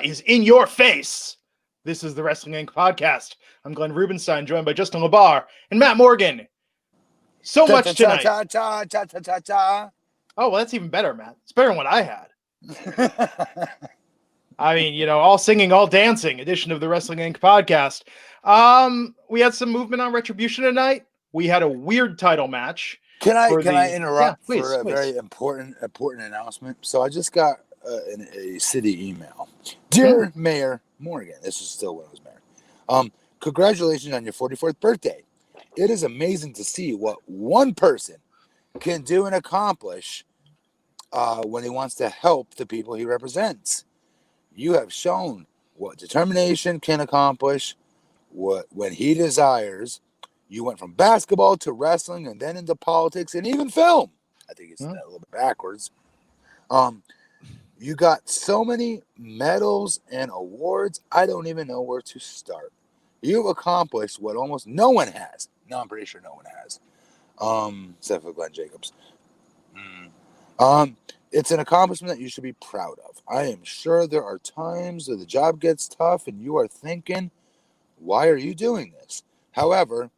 is in your face. This is the Wrestling Inc. podcast. I'm Glenn Rubenstein, joined by Justin LaBar and Matt Morgan. So much tonight. Oh, well, that's even better, Matt. It's better than what I had. I mean, you know, all singing, all dancing edition of the Wrestling Inc. podcast. We had some movement on Retribution tonight. We had a weird title match. Can I interrupt please. Very important announcement? So I just got a city email. Dear Mayor Morgan, this is still when I was mayor. Congratulations on your 44th birthday. It is amazing to see what one person can do and accomplish when he wants to help the people he represents. You have shown what determination can accomplish when he desires. You went from basketball to wrestling and then into politics and even film. I think it's that a little bit backwards. You got so many medals and awards, I don't even know where to start. You've accomplished what almost no one has. No, I'm pretty sure no one has. Except for Glenn Jacobs. It's an accomplishment that you should be proud of. I am sure there are times that the job gets tough and you are thinking, why are you doing this? However,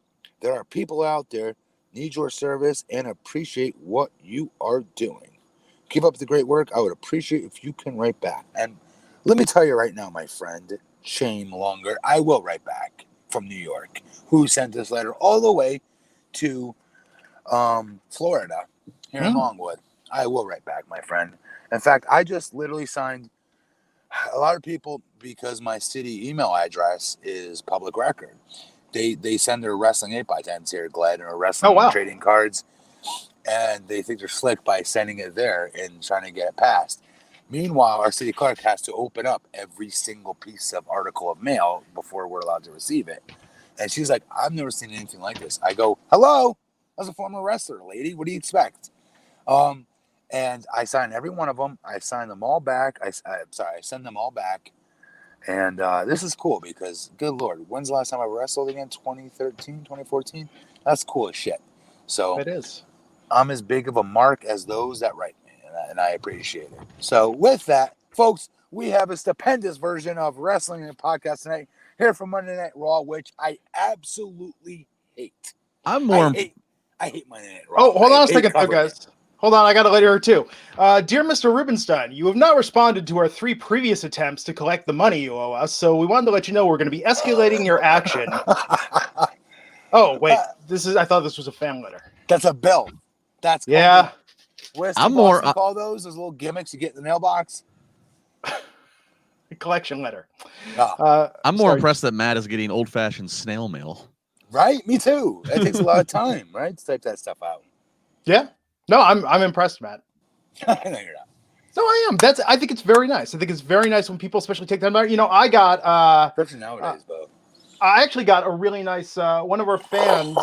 there are people out there need your service and appreciate what you are doing. Keep up the great work. I would appreciate if you can write back. And let me tell you right now, my friend, Shane Longer, I will write back from New York, who sent this letter all the way to Florida, here in Longwood. I will write back, my friend. In fact, I just literally signed a lot of people because my city email address is public record. They send their wrestling 8x10s here, Glenn, or wrestling trading cards, and they think they're slick by sending it there and trying to get it passed. Meanwhile, our city clerk has to open up every single piece of article of mail before we're allowed to receive it. And she's like, I've never seen anything like this. I go, hello, I was a former wrestler, lady. What do you expect? And I sign every one of them. I sign them all back. I send them all back. And this is cool because, good Lord, when's the last time I wrestled again? 2013, 2014? That's cool as shit. So It is. I'm as big of a mark as those that write me, and I appreciate it. So with that, folks, we have a stupendous version of Wrestling in a Podcast tonight here from Monday Night Raw, which I absolutely hate. I hate Monday Night Raw. Oh, hold on a second, though, guys. Hold on, I got a letter too. Dear Mr. Rubenstein, you have not responded to our 3 previous attempts to collect the money you owe us, so we wanted to let you know we're going to be escalating your action. Oh, wait, I thought this was a fan letter. That's a bill. That's I'm more call those little gimmicks you get in the mailbox. A collection letter. I'm more impressed that Matt is getting old-fashioned snail mail. Right? Me too. That takes a lot of time, right? To type that stuff out. Yeah. No, I'm impressed, Matt. No, you're not. So I am. I think it's very nice. I think it's very nice when people especially take time out. You know, I got especially nowadays, Bo. I actually got a really nice one of our fans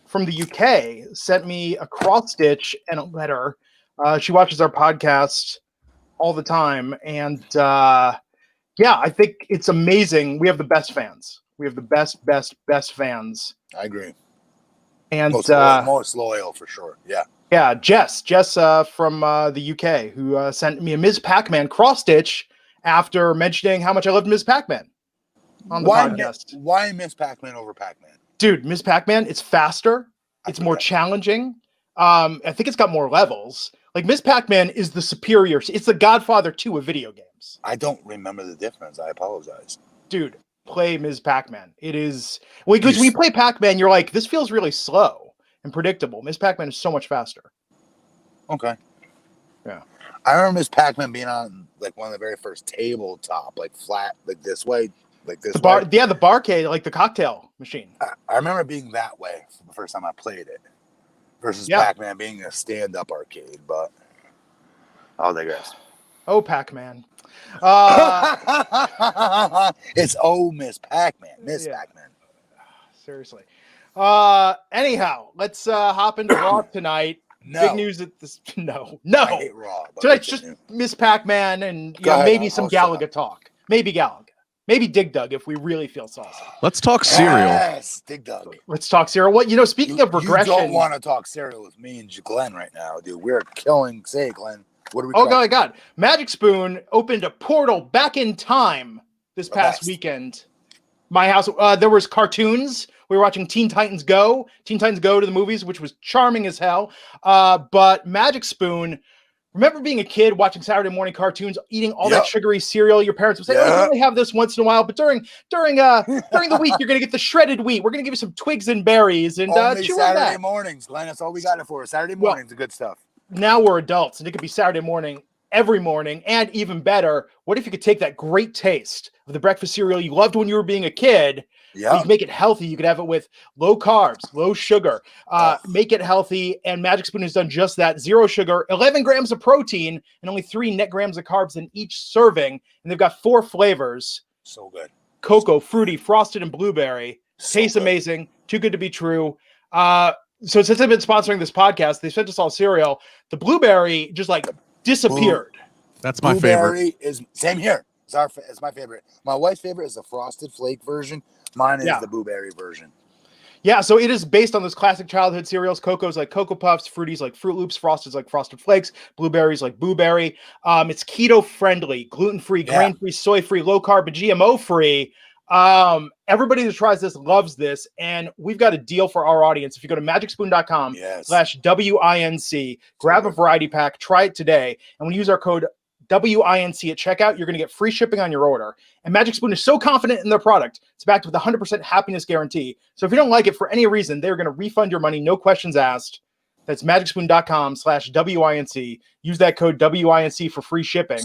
from the UK sent me a cross stitch and a letter. She watches our podcast all the time, and I think it's amazing. We have the best fans. We have the best fans. I agree. And most loyal for sure. Yeah, Jess from the UK, who sent me a Ms. Pac-Man cross stitch after mentioning how much I loved Ms. Pac-Man on the podcast. Why Ms. Pac-Man over Pac-Man? Dude, Ms. Pac-Man, it's faster. It's more challenging. I think it's got more levels. Like, Ms. Pac-Man is the superior. It's the Godfather 2 of video games. I don't remember the difference. I apologize. Dude, play Ms. Pac-Man. It is... Because when you play Pac-Man, you're like, this feels really slow and predictable. Ms. Pac-Man is so much faster. Okay. Yeah. I remember Ms. Pac-Man being on, like, one of the very first tabletop, like, flat, like, this way. Like this way. Yeah, the barcade, like the cocktail machine. I remember being that way for the first time I played it. Versus Pac-Man being a stand-up arcade, but I'll digress. Oh, Pac-Man. It's Miss Pac-Man. Miss Pac-Man. Seriously. Anyhow, let's hop into Raw tonight. No. Big news at this. No. I hate Raw. Tonight's just Miss Pac-Man and maybe some Galaga talk. Maybe Galaga. Maybe Dig Dug if we really feel saucy. Let's talk cereal. Yes, Dig Dug. Let's talk cereal. What speaking of regression, you don't want to talk cereal with me and Glenn right now, dude. We're killing. Say it, Glenn. What are we? Oh God! Magic Spoon opened a portal back in time this past weekend. My house. There was cartoons. We were watching Teen Titans Go to the movies, which was charming as hell. But Magic Spoon. Remember being a kid watching Saturday morning cartoons, eating all that sugary cereal? Your parents would say, "Oh, you only have this once in a while, but during the week, you're gonna get the shredded wheat. We're gonna give you some twigs and berries and only chew Saturday on that." mornings, Glenn. That's all we got it for. Saturday mornings, the good stuff. Now we're adults, and it could be Saturday morning every morning, and even better, what if you could take that great taste of the breakfast cereal you loved when you were being a kid? Yeah, you can make it healthy. You could have it with low carbs, low sugar. Make it healthy. And Magic Spoon has done just that. 0 sugar, 11 grams of protein, and only 3 net grams of carbs in each serving. And they've got 4 flavors. So good. Cocoa, fruity, frosted, and blueberry. Tastes amazing. Too good to be true. So since they've been sponsoring this podcast, they sent us all cereal. The blueberry just like disappeared. That's my favorite. Is same here. It's my favorite. My wife's favorite is the frosted flake version. Mine is the blueberry version. Yeah, so it is based on those classic childhood cereals. Cocoa's like Cocoa Puffs, Fruities like Fruit Loops, Frosted's like Frosted Flakes, Blueberries like Blueberry. It's keto friendly, gluten free, grain free, soy free, low carb, and GMO free. Everybody that tries this loves this, and we've got a deal for our audience. If you go to magicspoon.com/WINC, grab a variety pack, try it today, and when you use our code WINC at checkout, you're going to get free shipping on your order. And Magic Spoon is so confident in their product, it's backed with a 100% happiness guarantee. So if you don't like it for any reason, they're going to refund your money, no questions asked. That's magicspoon.com/WINC. Use that code WINC for free shipping.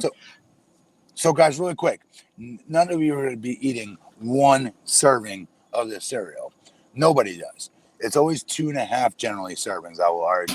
So guys, really quick, none of you are going to be eating 1 serving of this cereal. Nobody does. It's always 2.5 generally servings, I will argue.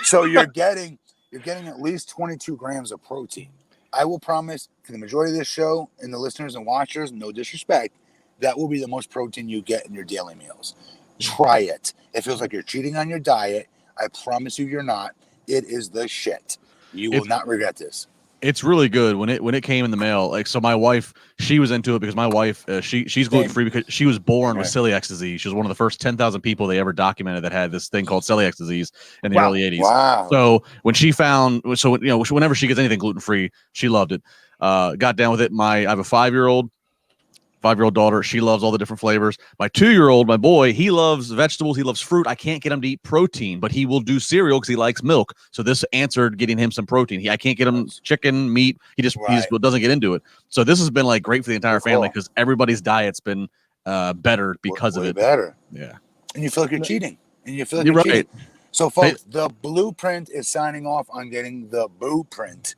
So you're getting at least 22 grams of protein. I will promise for the majority of this show and the listeners and watchers, no disrespect, that will be the most protein you get in your daily meals. Try it. It feels like you're cheating on your diet. I promise you you're not. It is the shit. You will not regret this. It's really good when it came in the mail. Like, so my wife, she was into it because my wife, she's gluten free because she was born with celiac disease. She was one of the first 10,000 people they ever documented that had this thing called celiac disease in the early 80s. Wow. So when she found, whenever she gets anything gluten free, she loved it. Got down with it. I have a 5-year-old daughter. She loves all the different flavors. My 2-year-old, my boy, he loves vegetables. He loves fruit. I can't get him to eat protein, but he will do cereal because he likes milk. So this answered getting him some protein. I can't get him chicken, meat. He just doesn't get into it. So this has been like great for the entire family because everybody's diet's been better because of it. Better. Yeah. And you feel like you're cheating. And you feel like you're cheating. So folks, the Blueprint is signing off on getting the Blueprint.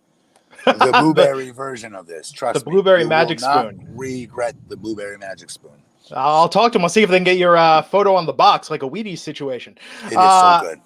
The blueberry version of this. Trust me. The blueberry magic spoon. Regret the blueberry magic spoon. I'll talk to them. I'll see if they can get your photo on the box, like a Wheaties situation. It is so good.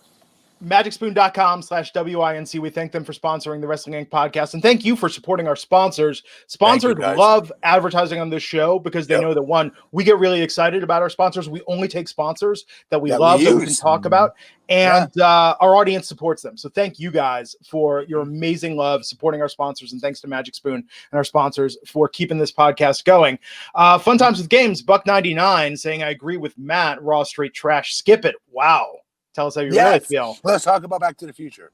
Magicspoon.com/WINC. We thank them for sponsoring the Wrestling Inc. podcast. And thank you for supporting our sponsors. Sponsors love advertising on this show because they know that, one, we get really excited about our sponsors. We only take sponsors that we love, that we can talk about. And our audience supports them. So thank you guys for your amazing love supporting our sponsors. And thanks to Magic Spoon and our sponsors for keeping this podcast going. Fun Times with Games, Buck99 saying, I agree with Matt, Raw straight trash. Skip it. Wow. Tell us how you really feel. Let's talk about Back to the Future.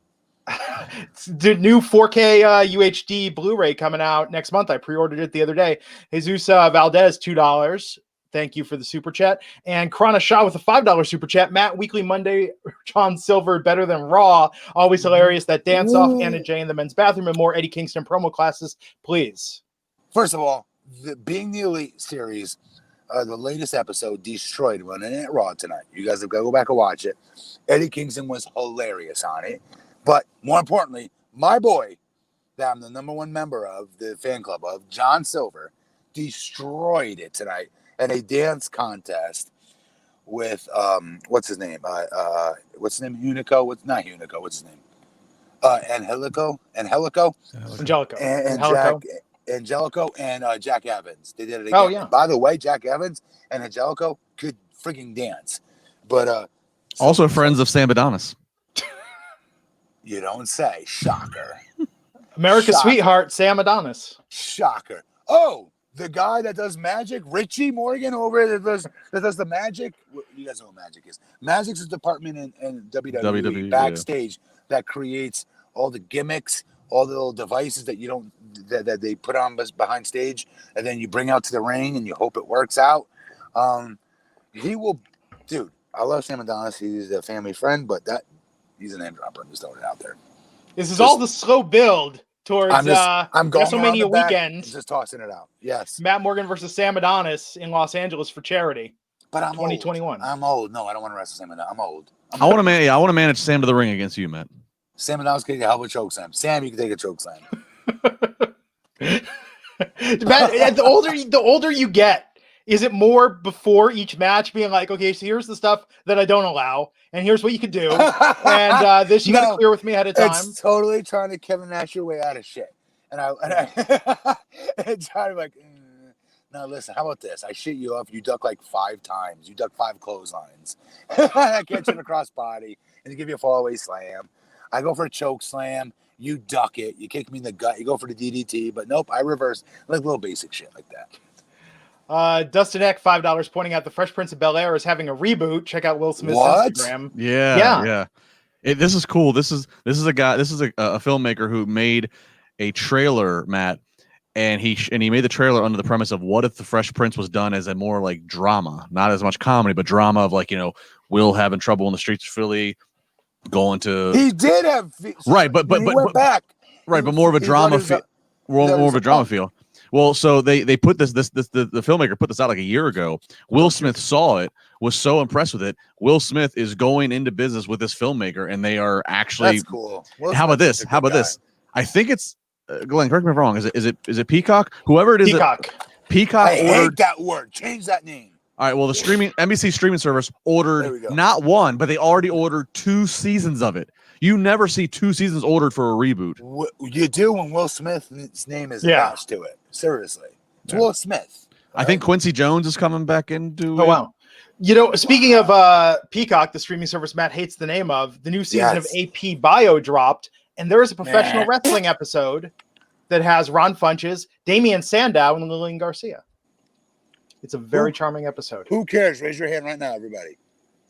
The new 4K UHD Blu-ray coming out next month. I pre-ordered it the other day. Jesus Valdez, $2. Thank you for the super chat. And Krana Shah with a $5 super chat. Matt, Weekly Monday, John Silver, better than Raw. Always hilarious. That dance off, Anna Jay in the men's bathroom, and more Eddie Kingston promo classes, please. First of all, being the Elite series, the latest episode destroyed running at Raw tonight. You guys have got to go back and watch it. Eddie Kingston was hilarious on it. But more importantly, my boy, that I'm the #1 member of the fan club of, John Silver, destroyed it tonight in a dance contest with what's his name? Hunico? What's not Hunico? What's his name? Angelico and Jack Evans. They did it again. Oh, yeah. And by the way, Jack Evans and Angelico could freaking dance. But also friends of Sam Adonis. You don't say. Shocker. America's sweetheart, Sam Adonis. Shocker. Oh, the guy that does magic, Richie Morgan over there that does the magic. You guys know what magic is. Magic's a department in WWE Backstage that creates all the gimmicks, all the little devices that you don't that they put on behind stage, and then you bring out to the ring, and you hope it works out. He will, dude. I love Sam Adonis. He's a family friend, but he's a name dropper. I'm just throwing it out there. This is all the slow build towards I'm going WrestleMania weekend. Just tossing it out. Yes. Matt Morgan versus Sam Adonis in Los Angeles for charity. But I'm 2021. Old. I'm old. No, I don't want to wrestle Sam Adonis. I'm old. I want to manage Sam to the ring against you, Matt. Sam Adonis can help with choke slam. Sam, you can take a choke slam. Matt, the older you get, is it more before each match being like, okay, so here's the stuff that I don't allow, and here's what you can do, and this you got to clear with me ahead of time? It's totally trying to Kevin Nash your way out of shit, and I try to like, no, listen, how about this? I shit you off, you duck like 5 times, you duck 5 clotheslines, I catch you in the cross body, and you give you a fallaway slam. I go for a choke slam, you duck it, you kick me in the gut, you go for the DDT, but nope, I reverse, like little basic shit like that. Dustin Eck, $5, pointing out the Fresh Prince of Bel-Air is having a reboot. Check out Will Smith's Instagram. Yeah. This is cool. This is a guy. This is a filmmaker who made a trailer, Matt, and he made the trailer under the premise of what if the Fresh Prince was done as a more like drama, not as much comedy, but drama of like, Will having trouble in the streets of Philly, going to. He did have right, but went back. Right, but more of a drama feel. More of a drama feel. Well, so they put the filmmaker put this out like a year ago. Will Smith saw it, was so impressed with it. Will Smith is going into business with this filmmaker, and they are actually. That's cool. How about this? This? I think it's Glenn. Correct me if I'm wrong. Is it Peacock? Whoever it is. Peacock. I hate that word. Change that name. All right. Well, the NBC streaming service ordered not one, but they already ordered 2 seasons of it. You never see 2 seasons ordered for a reboot. You do when Will Smith's name is attached to it. Seriously. It's Will Smith. I think Quincy Jones is coming back into it. Wow. Speaking of Peacock, the streaming service Matt hates the name of, the new season of AP Bio dropped, and there is a professional wrestling episode that has Ron Funches, Damian Sandow, and Lillian Garcia. It's a very charming episode. Who cares? Raise your hand right now, everybody.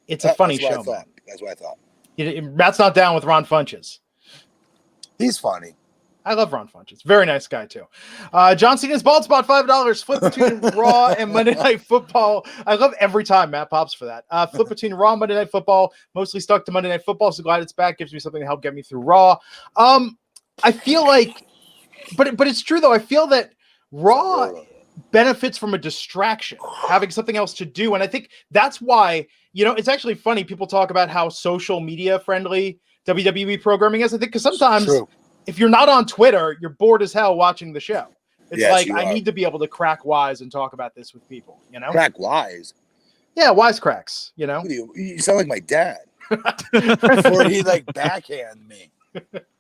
It's a funny show. That's what I thought. Matt's not down with Ron Funches. He's funny. I love Ron Funches. Very nice guy, too. John Cena's Bald Spot, $5. Flip between Raw and Monday Night Football. I love every time Matt pops for that. Flip between Raw and Monday Night Football. Mostly stuck to Monday Night Football, so glad it's back. Gives me something to help get me through Raw. I feel like, but it's true, though. I feel that Raw benefits from a distraction, having something else to do. And I think that's why, it's actually funny. People talk about how social media friendly WWE programming is. I think because sometimes if you're not on Twitter, you're bored as hell watching the show. It's I need to be able to crack wise and talk about this with people, Crack wise? Yeah, wisecracks, You sound like my dad. Before he backhand me.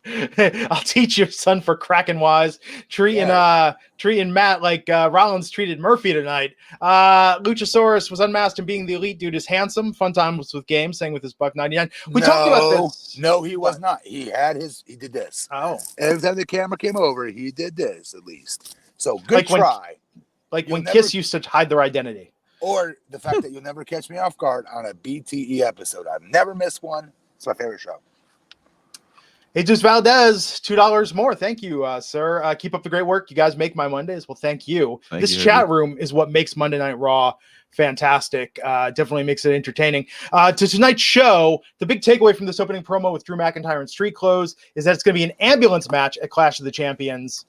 I'll teach your son for cracking wise. Treating Matt like Rollins treated Murphy tonight. Luchasaurus was unmasked and being the elite dude is handsome. Fun times with games, saying with his $1.99. We talked about this. No, he was not. He did this. Oh. Every time the camera came over, he did this at least. So good try. When Kiss used to hide their identity. Or the fact that you'll never catch me off guard on a BTE episode. I've never missed one. It's my favorite show. Jesus Valdez, $2 more. Thank you, sir. Keep up the great work. You guys make my Mondays. Well, thank you. This chat room is what makes Monday Night Raw fantastic. Definitely makes it entertaining. To tonight's show, the big takeaway from this opening promo with Drew McIntyre in street clothes is that it's going to be an ambulance match at Clash of the Champions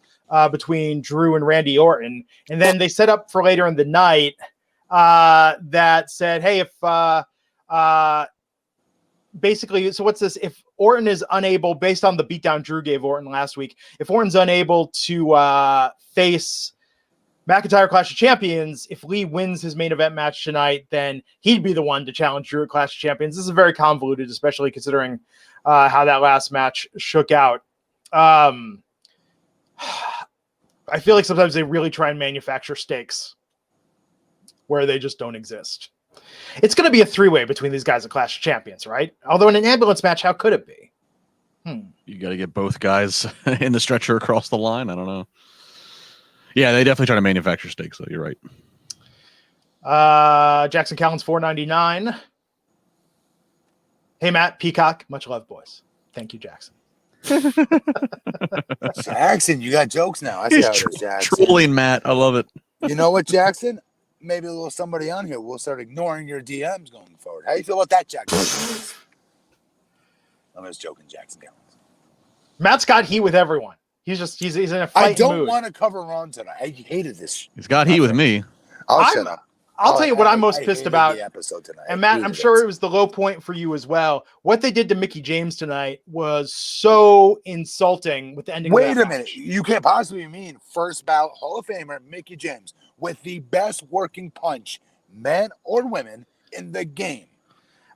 between Drew and Randy Orton. And then they set up for later in the night that said, hey, if basically, so what's this? If Orton is unable, based on the beatdown Drew gave Orton last week, if Orton's unable to face McIntyre Clash of Champions, if Lee wins his main event match tonight, then he'd be the one to challenge Drew at Clash of Champions. This is very convoluted, especially considering how that last match shook out. I feel like sometimes they really try and manufacture stakes where they just don't exist. It's going to be a 3-way between these guys at Clash of Champions, right? Although in an ambulance match, how could it be? You got to get both guys in the stretcher across the line. I don't know. Yeah, they definitely try to manufacture stakes, though. You're right. Jackson Callan's $4.99. Hey, Matt, Peacock. Much love, boys. Thank you, Jackson. Jackson, you got jokes now. I see how it is, Jackson. Trolling Matt. I love it. You know what, Jackson? Maybe a little somebody on here will start ignoring your DMs going forward. How you feel about that, Jackson? I'm just joking, Jackson. Matt's got heat with everyone. He's in a fight. I don't want to cover Ron tonight. I hated this. He's got heat with me. I'll shut up. I'll tell you what I'm most pissed about. The episode tonight. And Matt, I'm sure it was the low point for you as well. What they did to Mickie James tonight was so insulting with the ending. Wait a minute. You can't possibly mean first ballot Hall of Famer Mickie James with the best working punch, men or women, in the game.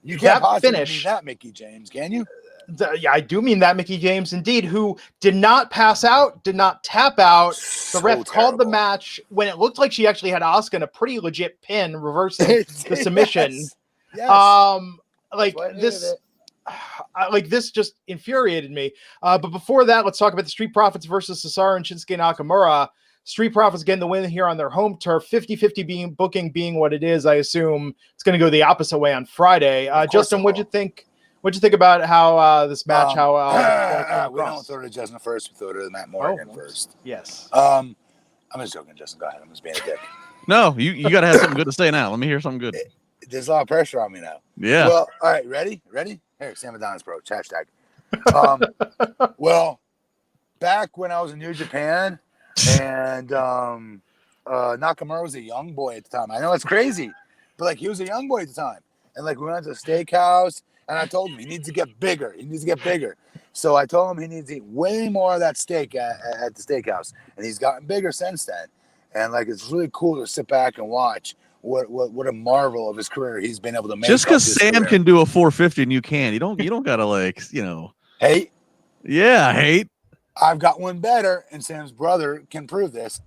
You can't possibly mean that, Mickie James, can you? Yeah, I do mean that, Mickie James, indeed, who did not pass out, did not tap out. The ref called the match when it looked like she actually had Asuka in a pretty legit pin, reversing the submission. Yes. This just infuriated me. But before that, let's talk about the Street Profits versus Cesaro and Shinsuke Nakamura. Street Profits getting the win here on their home turf. 50-50 booking being what it is, I assume it's going to go the opposite way on Friday. Justin, what'd you think? What'd you think about how this match? We don't throw to Justin first. We throw to Matt Morgan first. Yes. I'm just joking, Justin. Go ahead. I'm just being a dick. No, you got to have something good to say now. Let me hear something good. There's a lot of pressure on me now. Yeah. Well, all right. Ready? Here, Sam Adonis, bro. Hashtag. Well, back when I was in New Japan and Nakamura was a young boy at the time. I know it's crazy, but like he was a young boy at the time. And like we went to the steakhouse. And I told him he needs to get bigger. So I told him he needs to eat way more of that steak at the steakhouse. And he's gotten bigger since then. And like it's really cool to sit back and watch what a marvel of his career he's been able to make. Just because Sam can do a 450 and you can, you don't gotta hate. Yeah, hate. I've got one better, and Sam's brother can prove this.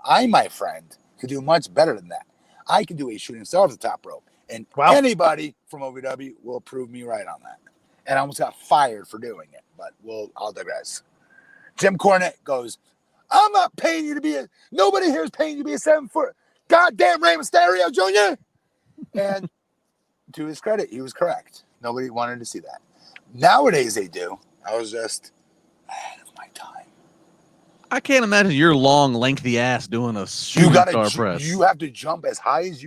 I, my friend, could do much better than that. I can do a shooting star off the top rope. And anybody from OVW will prove me right on that. And I almost got fired for doing it, but I'll digress. Jim Cornette goes, I'm not paying you to be nobody here is paying you to be a 7-foot goddamn Rey Mysterio Jr. And to his credit, he was correct. Nobody wanted to see that. Nowadays they do. I was just ahead of my time. I can't imagine your long, lengthy ass doing a shooting star press. You have to jump as high as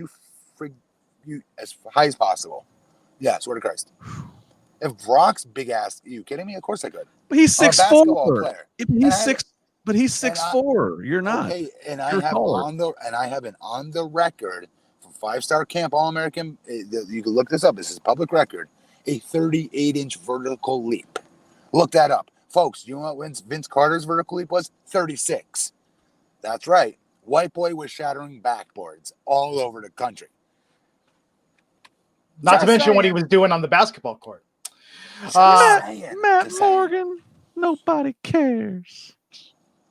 as high as possible. Yeah, swear to Christ. If Brock's big ass, are you kidding me? Of course I could. But he's 6'4". But he's 6'4". You're not. Okay, and I have an on the record from 5-star camp All-American. You can look this up. This is public record. A 38-inch vertical leap. Look that up, folks. You know what Vince Carter's vertical leap was? 36. That's right. White boy was shattering backboards all over the country. Not to mention what he was doing on the basketball court. Matt Morgan, nobody cares.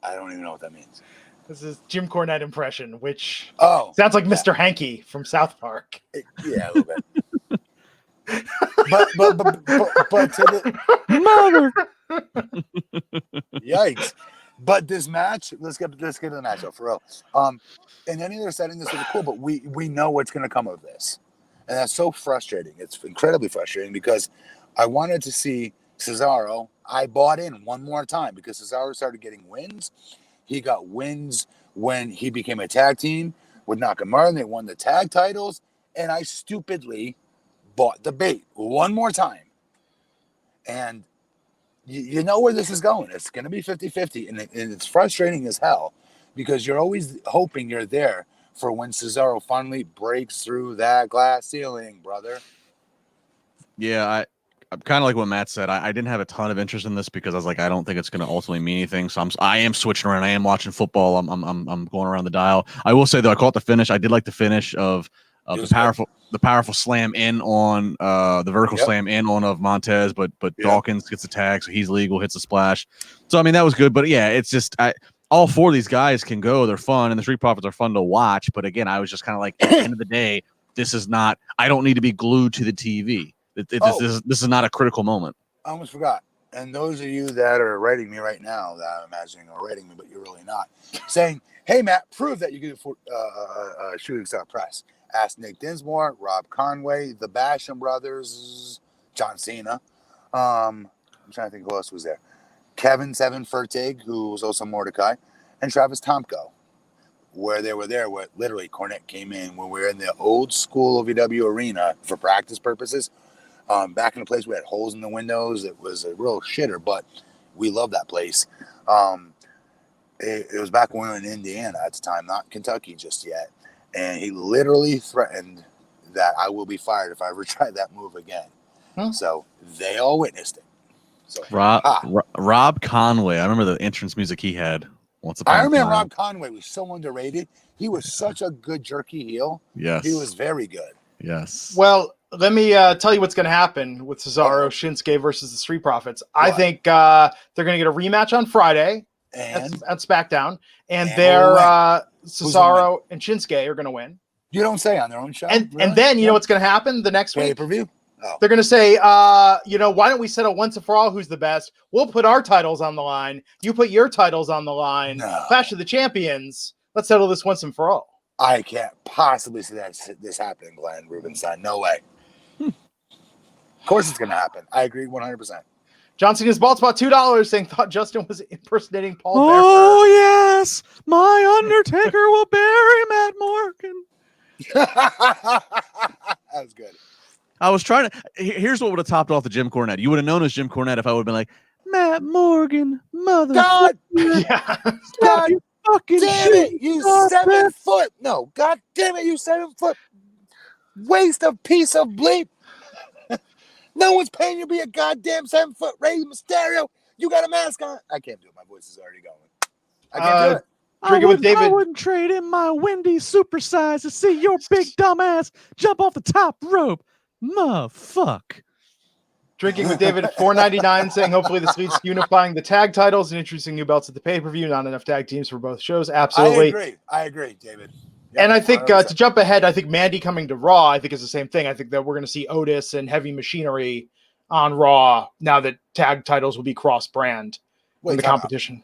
I don't even know what that means. This is Jim Cornette impression, which sounds like Mr. Hanky from South Park. Yeah, a little bit. but to the yikes! But this match, let's get to the matchup for real. In any other setting, this would be cool, but we know what's going to come of this. And that's so frustrating. It's incredibly frustrating because I wanted to see Cesaro. I bought in one more time because Cesaro started getting wins. He got wins when he became a tag team with Nakamura, and they won the tag titles. And I stupidly bought the bait one more time. And you know where this is going. It's going to be 50-50, and it's frustrating as hell because you're always hoping you're there for when Cesaro finally breaks through that glass ceiling, brother. Yeah, I'm kind of like what Matt said. I didn't have a ton of interest in this because I was like, I don't think it's going to ultimately mean anything. So I am switching around. I am watching football. I'm going around the dial. I will say though, I caught the finish. I did like the finish of the powerful slam in on the vertical slam in on of Montez, but Dawkins gets a tag, so he's legal, hits a splash. So I mean that was good, but yeah, it's just all four of these guys can go. They're fun, and the Street Profits are fun to watch. But again, I was just kind of like, at the end of the day, this is not. I don't need to be glued to the TV. This is not a critical moment. I almost forgot. And those of you that are writing me right now, that I'm imagining are writing me, but you're really not, saying, "Hey Matt, prove that you can do a shooting star press." Ask Nick Dinsmore, Rob Conway, the Basham brothers, John Cena. I'm trying to think who else was there. Kevin Seven Fertig, who was also Mordecai, and Travis Tomko, where they were there, where literally Cornette came in when we were in the old school OVW arena for practice purposes. Back in the place, we had holes in the windows. It was a real shitter, but we loved that place. It was back when we were in Indiana at the time, not Kentucky just yet. And he literally threatened that I will be fired if I ever try that move again. So they all witnessed it. So Rob Conway. I remember the entrance music he had once upon a time. I remember Rob Conway was so underrated. He was such a good jerky heel. Yes. He was very good. Yes. Well, let me tell you what's going to happen with Cesaro, Shinsuke versus the Street Profits. I think they're going to get a rematch on Friday at SmackDown, and Cesaro and Shinsuke are going to win. You don't say on their own show? And then you know what's going to happen the next week? Pay-per-view? Oh. They're going to say, why don't we settle once and for all who's the best? We'll put our titles on the line. You put your titles on the line. No. Clash of the Champions. Let's settle this once and for all. I can't possibly see this happening, Glenn Rubenstein. No way. Of course it's going to happen. I agree 100%. Johnson is bald spot $2 saying thought Justin was impersonating Paul Bearer. Oh, yes. My Undertaker will bury Matt Morgan. That was good. I was trying to. Here's what would have topped off the Jim Cornette. You would have known as Jim Cornette if I would have been like, Matt Morgan, mother. God, God, you fucking damn it, you 7 foot. No, God damn it, you 7 foot waste of piece of bleep. No one's paying you to be a goddamn 7 foot Rey Mysterio. You got a mask on. I can't do it. My voice is already going. I can't do it. I wouldn't trade in my Wendy's supersize to see your big dumb ass jump off the top rope. Motherfuck. Drinking with David at $4.99 saying hopefully this leads to unifying the tag titles and introducing new belts at the pay-per-view. Not enough tag teams for both shows. Absolutely. I agree, David. Yep, and I think to jump ahead, I think Mandy coming to Raw, I think is the same thing. I think that we're going to see Otis and Heavy Machinery on Raw now that tag titles will be cross-brand in the competition.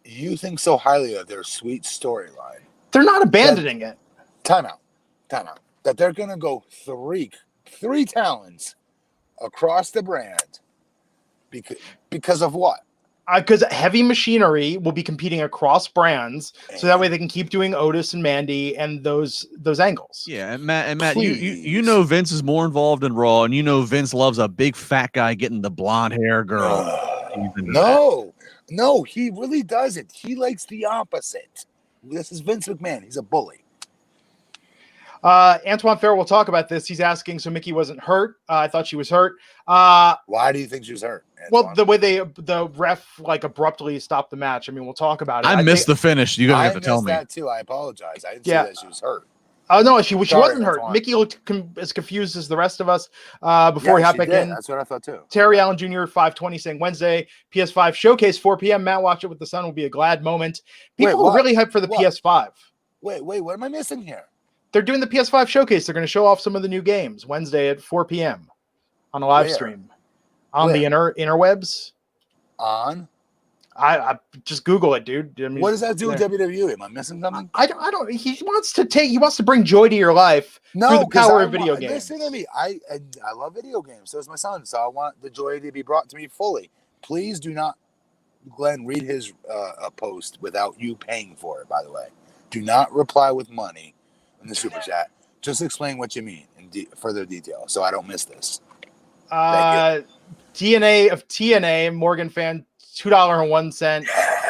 You think so highly of their sweet storyline. They're not abandoning it. Time out. That they're going to go three talents across the brand because of what? Because Heavy Machinery will be competing across brands, so that way they can keep doing Otis and Mandy and those angles. Yeah, and Matt, you know Vince is more involved in Raw, and you know Vince loves a big fat guy getting the blonde hair girl. No, he really doesn't. He likes the opposite. This is Vince McMahon. He's a bully. Antoine Farrell will talk about this. He's asking, so Mickie wasn't hurt. I thought she was hurt. Why do you think she was hurt, Antoine? Well, the way the ref abruptly stopped the match. I mean, we'll talk about it. I missed the finish. You guys have to tell me. I missed that too. I apologize. I didn't see that she was hurt. Oh no, she wasn't hurt. Mickie looked as confused as the rest of us. Before we hop back in, that's what I thought too. Terry Allen Jr. 520 saying Wednesday PS5 showcase 4 p.m. Matt, watch it with the sun will be a glad moment. People are really hyped for the PS5. Wait, what am I missing here? They're doing the PS5 showcase. They're going to show off some of the new games Wednesday at 4 p.m. on a live stream on the interwebs. I just Google it, dude. I mean, what does that do with WWE? Am I missing something? I don't. He wants to bring joy to your life through the power of video games. Listen to me. I love video games. So does my son. So I want the joy to be brought to me fully. Please do not, Glenn, read his post without you paying for it. By the way, do not reply with money in the super chat. Just explain what you mean in further detail, so I don't miss this. DNA of TNA Morgan fan $2.01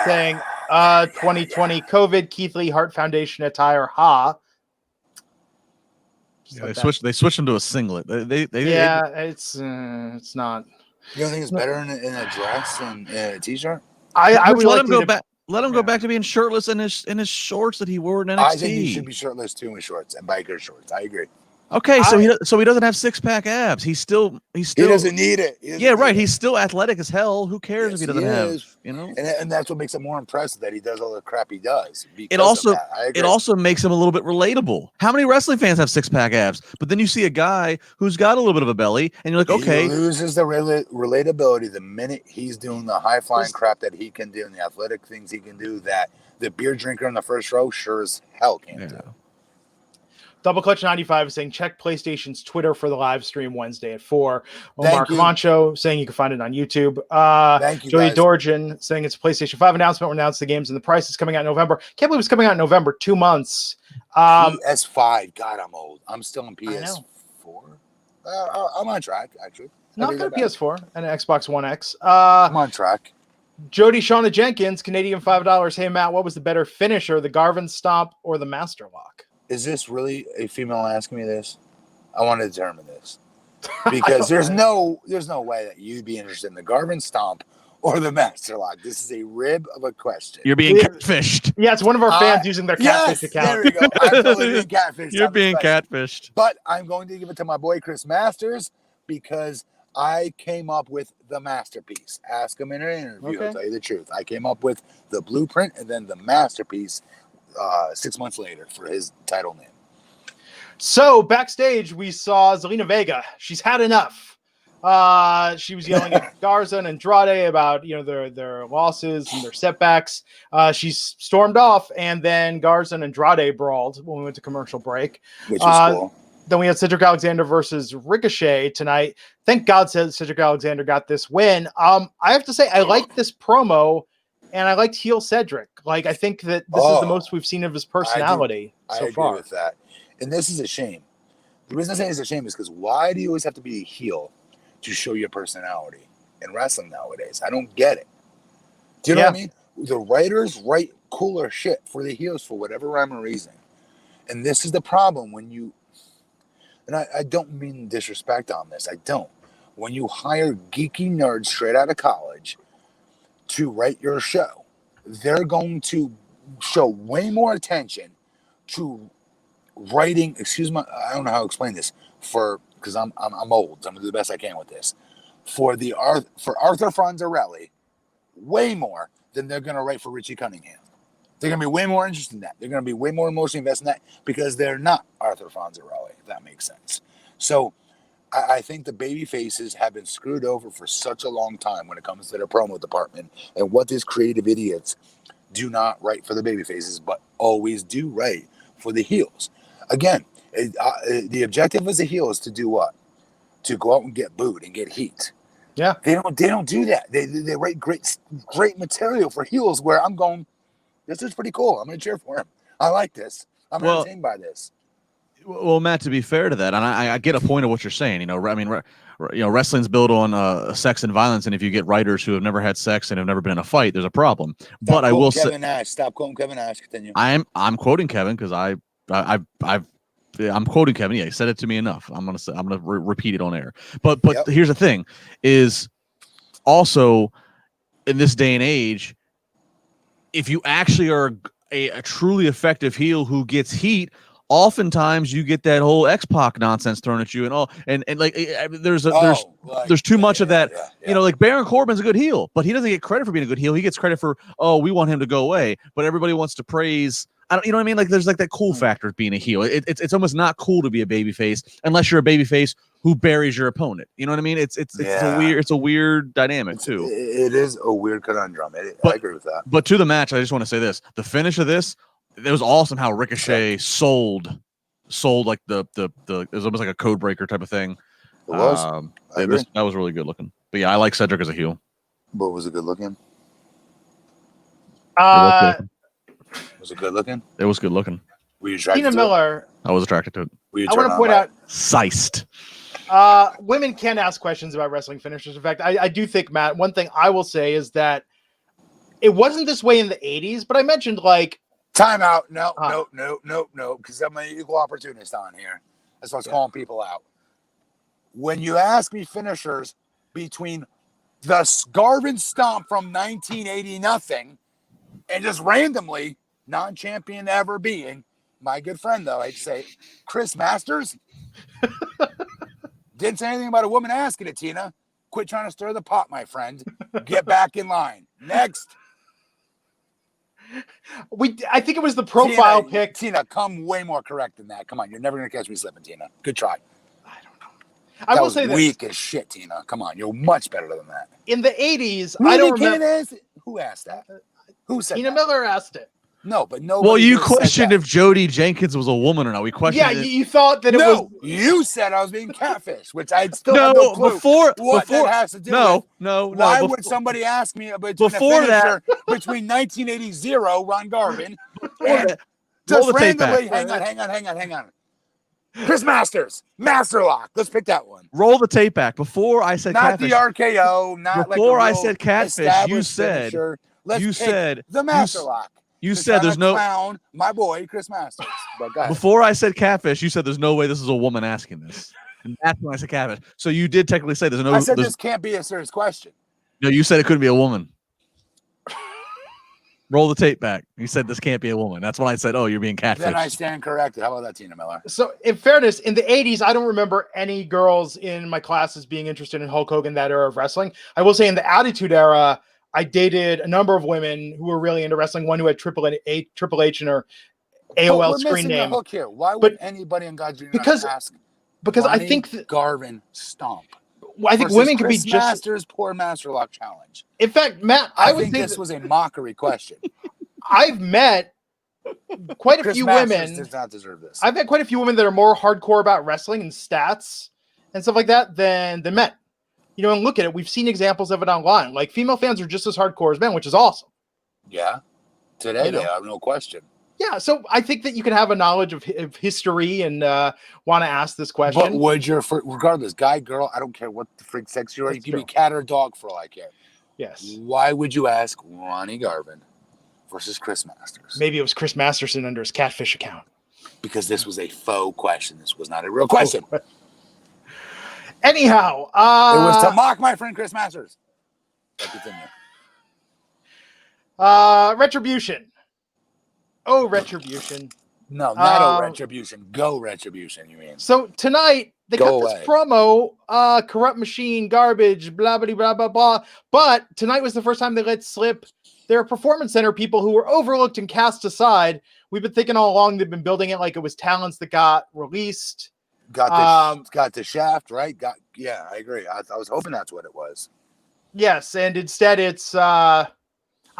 saying 2020 COVID Keith Lee Heart Foundation attire. Yeah, they switched them to a singlet. It's not. You don't think it's better in a dress and a t-shirt? I would let him go back. Let him go back to being shirtless in his shorts that he wore in NXT. I think he should be shirtless too in shorts and biker shorts. I agree. Okay, so he doesn't have 6-pack abs. He doesn't need it. He's still athletic as hell. Who cares if he doesn't have? You know, and that's what makes it more impressive that he does all the crap he does. It also makes him a little bit relatable. How many wrestling fans have 6-pack abs? But then you see a guy who's got a little bit of a belly, and you're like, okay, he loses the relatability the minute he's doing the high flying crap that he can do and the athletic things he can do that the beer drinker in the first row sure as hell can't do. Double Clutch 95 is saying check PlayStation's Twitter for the live stream Wednesday at 4. Omar Thank you. Camacho saying you can find it on YouTube. Thank you, Joey guys. Dorjan saying it's a PlayStation 5 announcement. We'll announce the games and the price is coming out in November. Can't believe it's coming out in November. 2 months. PS5. God, I'm old. I'm still in PS4. I'm on track, actually. Not good PS4 and an Xbox One X. I'm on track. Jody Shauna Jenkins, Canadian $5. Hey, Matt, what was the better finisher, the Garvin Stomp or the Master Lock? Is this really a female asking me this? I want to determine this. Because there's no way that you'd be interested in the Garvin Stomp or the Master Lock. This is a rib of a question. You're being catfished. Yeah, it's one of our fans using their catfish account. There we go. I'm totally being catfished. You're being catfished. But I'm going to give it to my boy Chris Masters because I came up with the masterpiece. Ask him in an interview. Okay. I'll tell you the truth. I came up with the blueprint and then the masterpiece 6 months later for his title name. So backstage, we saw Zelina Vega. She's had enough. She was yelling at Garza and Andrade about their losses and their setbacks. She stormed off, and then Garza and Andrade brawled when we went to commercial break. Which was cool. Then we had Cedric Alexander versus Ricochet tonight. Thank God Cedric Alexander got this win. I have to say, I liked this promo, and I liked heel Cedric. Like, I think that this is the most we've seen of his personality so far. I agree with that. And this is a shame. The reason I say it's a shame is because why do you always have to be a heel to show your personality in wrestling nowadays? I don't get it. Do you know what I mean? The writers write cooler shit for the heels for whatever rhyme or reason. And this is the problem when you... And I don't mean disrespect on this. I don't. When you hire geeky nerds straight out of college to write your show, they're going to show way more attention to writing. Excuse me, I don't know how to explain this. Because I'm old. So I'm gonna do the best I can with this. For Arthur Fonzarelli, way more than they're gonna write for Richie Cunningham. They're going to be way more interested in that. They're going to be way more emotionally invested in that because they're not Arthur Fonzarelli, if that makes sense. So I think the baby faces have been screwed over for such a long time when it comes to their promo department and what these creative idiots do not write for the baby faces, but always do write for the heels. Again, the objective as a heel is to do what? To go out and get booed and get heat. Yeah. They don't do that. They write great material for heels where I'm going, this is pretty cool. I'm going to cheer for him. I like this. I'm entertained by this. Well, Matt, to be fair to that, and I get a point of what you're saying. Wrestling's built on sex and violence, and if you get writers who have never had sex and have never been in a fight, there's a problem. But I will say, stop quoting Kevin Nash. Continue. I'm quoting Kevin because I'm quoting Kevin. Yeah, he said it to me enough. I'm gonna repeat it on air. But here's the thing: is also in this day and age, if you actually are a truly effective heel who gets heat, oftentimes you get that whole X-Pac nonsense thrown at you and there's too much of that. Yeah. Like Baron Corbin's a good heel, but he doesn't get credit for being a good heel. He gets credit for, we want him to go away, but everybody wants to praise. You know what I mean? Like there's like that cool factor of being a heel. It's almost not cool to be a babyface unless you're a babyface who buries your opponent. You know what I mean? It's a weird dynamic too. It is a weird conundrum. I agree with that. But to the match, I just want to say this: the finish of this, it was awesome. How Ricochet sold like the it was almost like a code breaker type of thing. It was. That was really good looking. But yeah, I like Cedric as a heel. But was it good looking? Was it good looking? It was good looking. Were you attracted Tina to Miller. I was attracted to it. I want to point out, Seist. women can ask questions about wrestling finishers. In fact, I do think, Matt, one thing I will say is that it wasn't this way in the 80s, but I mentioned like time out. No, because I'm an equal opportunist on here. That's why I was calling people out. When you ask me finishers between the Garvin Stomp from 1980 nothing and just randomly non-champion ever being my good friend, though, I'd say Chris Masters. Didn't say anything about a woman asking it, Tina. Quit trying to stir the pot, my friend. Get back in line. Next. I think it was the profile pic. Tina, come way more correct than that. Come on, you're never going to catch me slipping, Tina. Good try. I don't know. I will say this. Weak as shit, Tina. Come on, you're much better than that. In the 80s, Really, I don't remember. Who asked that? Who said Tina that? Miller asked it. No, but no. Well, you questioned if Jody Jenkins was a woman or not. We questioned. Yeah, you thought that it was. You said I was being catfished, which I still have no clue before that has to do with. No. Why would somebody ask me between between 1980 Ron Garvin and just randomly? Hang on. Chris Masters, Masterlock. Let's pick that one. Roll the tape back. Before I said not catfish. the RKO, not before like I said catfish. You said the Masterlock. You said there's no clown, my boy Chris Masters. But go ahead. Before I said catfish, you said there's no way this is a woman asking this, and that's when I said catfish. So you did technically say there's no. I said this can't be a serious question. No, you said it couldn't be a woman. Roll the tape back. You said this can't be a woman. That's when I said, "Oh, you're being catfished." Then I stand corrected. How about that, Tina Miller? So, in fairness, in the 80s, I don't remember any girls in my classes being interested in Hulk Hogan that era of wrestling. I will say in the Attitude Era, I dated a number of women who were really into wrestling. One who had Triple H in her AOL screen name. The hook here. Why would anybody in God's green earth ask? Because I think Garvin stomp. I think women can be just Masters poor Masterlock challenge. In fact, Matt, I would think this was a mockery question. I've met quite a few women. Does not deserve this. I've met quite a few women that are more hardcore about wrestling and stats and stuff like that than men. You know, and look at it. We've seen examples of it online. Like female fans are just as hardcore as men, which is awesome. Yeah, today they have no question. Yeah, so I think that you can have a knowledge of history and want to ask this question. But would regardless, guy, girl, I don't care what the freak sex you are. You can be cat or dog for all I care. Yes. Why would you ask Ronnie Garvin versus Chris Masters? Maybe it was Chris Masterson under his catfish account. Because this was a faux question. This was not a real question. Anyhow, it was to mock my friend Chris Masters. Retribution. Oh, Retribution. No, not Retribution. Go Retribution, you mean. So tonight, they cut this promo, corrupt machine, garbage, blah, blah, blah, blah, blah. But tonight was the first time they let slip their performance center people who were overlooked and cast aside. We've been thinking all along they've been building it like it was talents that got released. Got the shaft, right? Yeah, I agree. I was hoping that's what it was. Yes, and instead it's I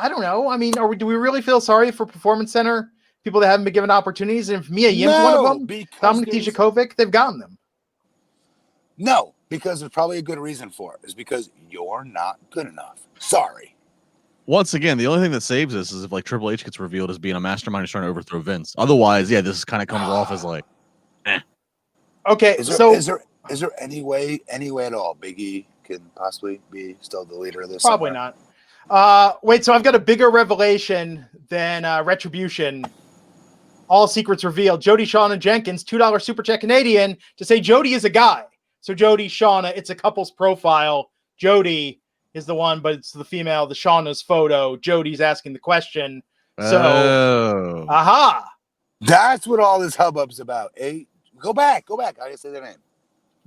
don't know. I mean, do we really feel sorry for Performance Center people that haven't been given opportunities? And if Mia Yim's one of them, Dominik Dijakovic, they've gotten them. No, because there's probably a good reason for it. Is because you're not good enough. Sorry. Once again, the only thing that saves us is if like Triple H gets revealed as being a mastermind who's trying to overthrow Vince. Otherwise, yeah, this kind of comes off as like, eh. Okay, is there any way at all Big E can possibly be still the leader of this? Probably not. Wait, so I've got a bigger revelation than Retribution. All secrets revealed. Jody, Shauna, Jenkins, $2 Super Chat Canadian to say Jody is a guy. So Jody, Shauna, it's a couple's profile. Jody is the one, but it's the female, the Shauna's photo. Jody's asking the question. So, aha. That's what all this hubbub's about. Go back. I gotta say their name.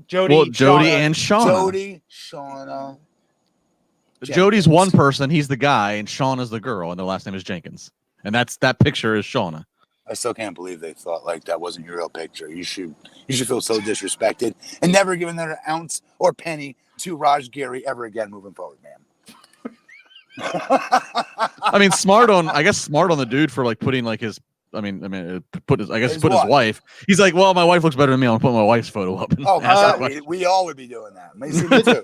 Jody, well, Jody and Shauna. Jody, Shauna. Jenkins. Jody's one person, he's the guy, and Shauna's the girl, and their last name is Jenkins. And that picture is Shauna. I still can't believe they thought like that wasn't your real picture. You should feel so disrespected and never give another ounce or penny to Raj Giri ever again moving forward, man. I mean, smart on the dude for like putting like his put his wife. He's like, well, my wife looks better than me. I'm gonna put my wife's photo up. We all would be doing that. Me too.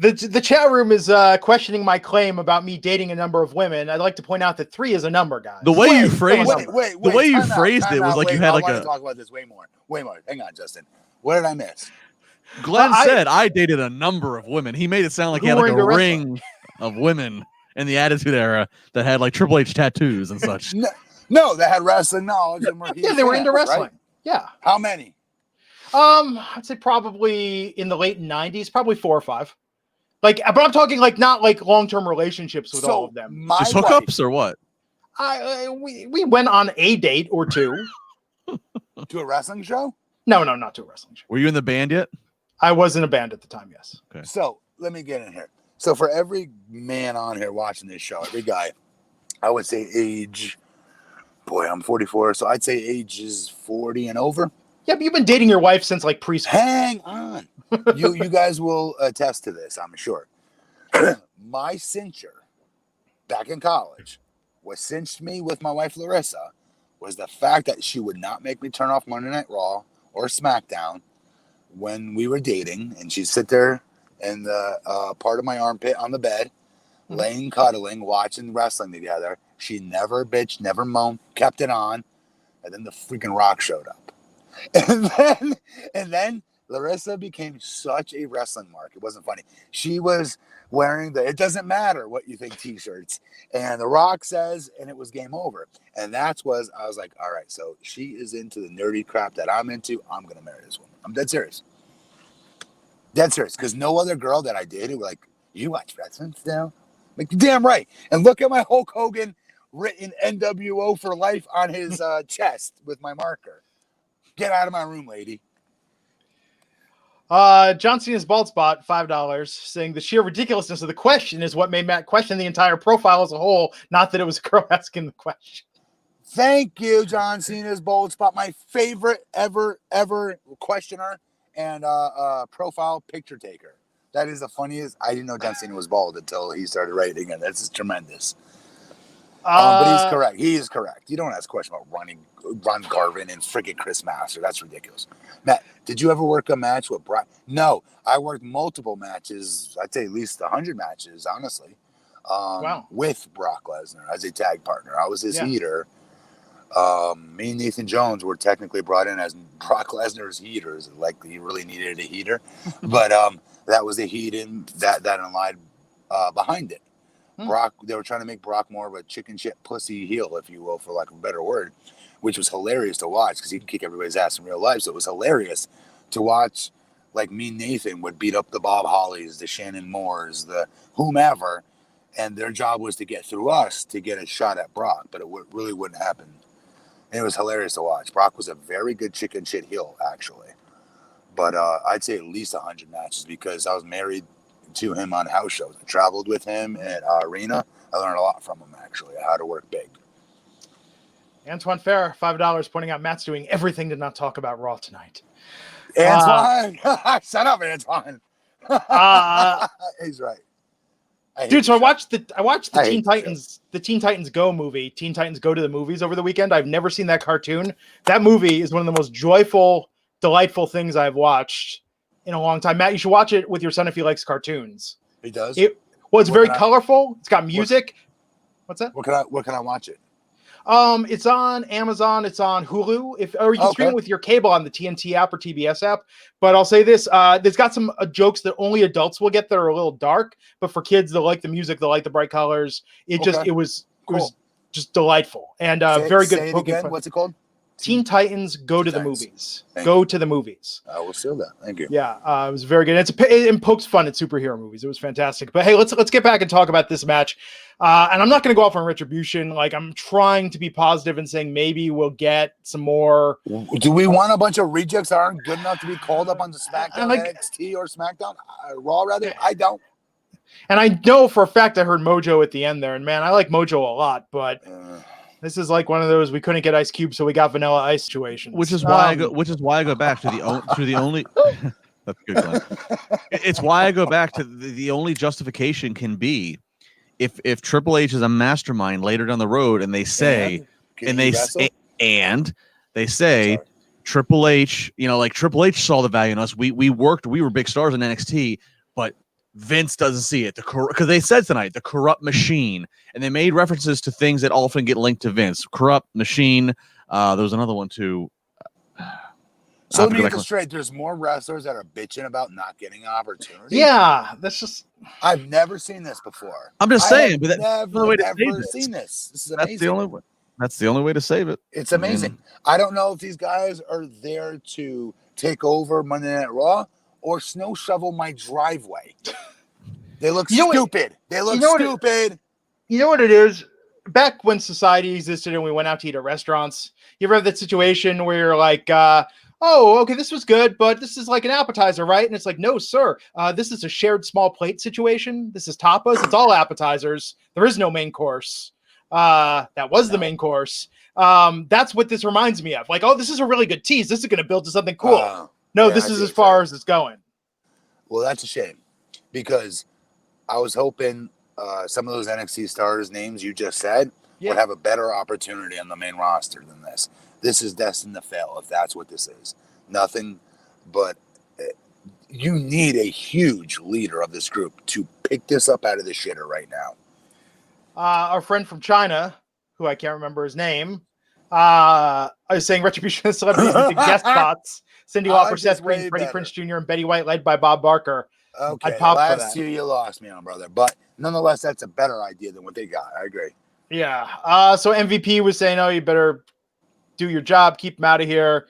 The chat room is questioning my claim about me dating a number of women. I'd like to point out that 3 is a number, guys. The way you phrased it was like you had like to talk about this way more. Hang on, Justin. What did I miss? Glenn said I dated a number of women. He made it sound like he had like a ring of women in the Attitude Era that had like Triple H tattoos and such. No, they had wrestling knowledge. Yeah, they were into wrestling. Right? Yeah. How many? I'd say probably in the late 90s, probably 4 or 5. Like, but I'm talking like not like long-term relationships with all of them. Just hookups or what? We went on a date or 2. To a wrestling show? No, not to a wrestling show. Were you in the band yet? I was in a band at the time, yes. Okay. So let me get in here. So for every man on here watching this show, every guy, I would say age. Boy, I'm 44, so I'd say age is 40 and over. Yeah, but you've been dating your wife since like preschool. Hang on. You guys will attest to this, I'm sure. My cincher back in college what cinched me with my wife Larissa was the fact that she would not make me turn off Monday Night Raw or SmackDown when we were dating, and she'd sit there in the part of my armpit on the bed, laying cuddling, watching wrestling together. She never bitched, never moaned, kept it on, and then the freaking Rock showed up. And then Larissa became such a wrestling mark. It wasn't funny. She was wearing the "it doesn't matter what you think" t-shirts, and The Rock says, and it was game over. And I was like, all right, so she is into the nerdy crap that I'm into. I'm gonna marry this woman. I'm dead serious. Dead serious, because no other girl that I dated were like, you watch wrestling still? Like, you're damn right. And look at my Hulk Hogan written NWO for life on his chest with my marker. Get out of my room, lady. John Cena's bald spot, $5, saying the sheer ridiculousness of the question is what made Matt question the entire profile as a whole, not that it was a girl asking the question. Thank you, John Cena's bald spot, my favorite ever questioner and profile picture taker. That is the funniest. I didn't know John Cena was bald until he started writing again. That's just tremendous. But he's correct. He is correct. You don't ask a question about Ron Garvin and freaking Chris Master. That's ridiculous. Matt, did you ever work a match with Brock? No, I worked multiple matches. I'd say at least 100 matches, honestly. Wow. With Brock Lesnar as a tag partner. I was his heater. Me and Nathan Jones were technically brought in as Brock Lesnar's heaters. Like, he really needed a heater. But that was the heat that lied behind it. Brock, they were trying to make Brock more of a chicken shit pussy heel, if you will, for lack of a better word, which was hilarious to watch because he can kick everybody's ass in real life. So it was hilarious to watch. Like, me and Nathan would beat up the Bob Hollys, the Shannon Moores, the whomever, and their job was to get through us to get a shot at Brock, but it really wouldn't happen. And it was hilarious to watch. Brock was a very good chicken shit heel, actually. But I'd say at least 100 matches because I was married to him on house shows. I traveled with him at Arena. I learned a lot from him, actually, how to work big. Antoine Fair, $5, pointing out Matt's doing everything to not talk about Raw tonight. Antoine! Shut up, Antoine! He's right. Dude, so I watched the Teen Titans Go movie, Teen Titans Go to the Movies over the weekend. I've never seen that cartoon. That movie is one of the most joyful, delightful things I've watched in a long time. Matt, you should watch it with your son if he likes cartoons. He does? It's very colorful. It's got music. What's that? Where can I watch it? It's on Amazon. It's on Hulu. Or you can stream it with your cable on the TNT app or TBS app. But I'll say this: there's got some jokes that only adults will get that are a little dark, but for kids, they like the music, they like the bright colors. It was just delightful and very good. Say it again. What's it called? Teen Titans Go to the Movies. Go to the movies. I will steal that. Thank you. Yeah, it was very good. It pokes fun at superhero movies. It was fantastic. But hey, let's get back and talk about this match. And I'm not going to go off on Retribution. Like, I'm trying to be positive and saying maybe we'll get some more. Do we want a bunch of rejects that aren't good enough to be called up on the SmackDown, NXT, or SmackDown? Raw, rather? I don't. And I know for a fact I heard Mojo at the end there. And man, I like Mojo a lot, but this is like one of those we couldn't get Ice Cube, so we got Vanilla Ice situations. Which is why I go back to the only. That's good, Glenn. It's why I go back to the only justification can be if Triple H is a mastermind later down the road, and they say Triple H, like Triple H saw the value in us. We were big stars in NXT, but Vince doesn't see it because they said tonight the corrupt machine, and they made references to things that often get linked to Vince. Corrupt machine. There was another one too. So let me get this straight. There's more wrestlers that are bitching about not getting an opportunity. Yeah, that's just. I've never seen this before. I'm just saying, but that's the way to save it. Seen this. This is amazing. That's the only way to save it. It's amazing. I don't know if these guys are there to take over Monday Night Raw or snow shovel my driveway. They look stupid. They look stupid. You know what it is? Back when society existed and we went out to eat at restaurants, you ever have that situation where you're like, oh, okay, this was good, but this is like an appetizer, right? And it's like, no, sir, this is a shared small plate situation. This is tapas. It's all appetizers. There is no main course. That was the main course. That's what this reminds me of. Like, oh, this is a really good tease. This is going to build to something cool. This is as far as it's going. Well, that's a shame because I was hoping some of those NXT stars names you just said Yeah. would have a better opportunity on the main roster than this. This is destined to fail if that's what this is. Nothing but you need a huge leader of this group to pick this up out of the shitter right now. Our friend from China, who I can't remember his name, I was saying Retribution celebrities with the guest spots. Cindy Lauper, Seth Green, Freddie Prinze Jr., and Betty White, led by Bob Barker. Okay, I'd pop the for last that. two you lost me on, brother. But nonetheless, that's a better idea than what they got. I agree. Yeah. So MVP was saying, oh, you better do your job, keep him out of here,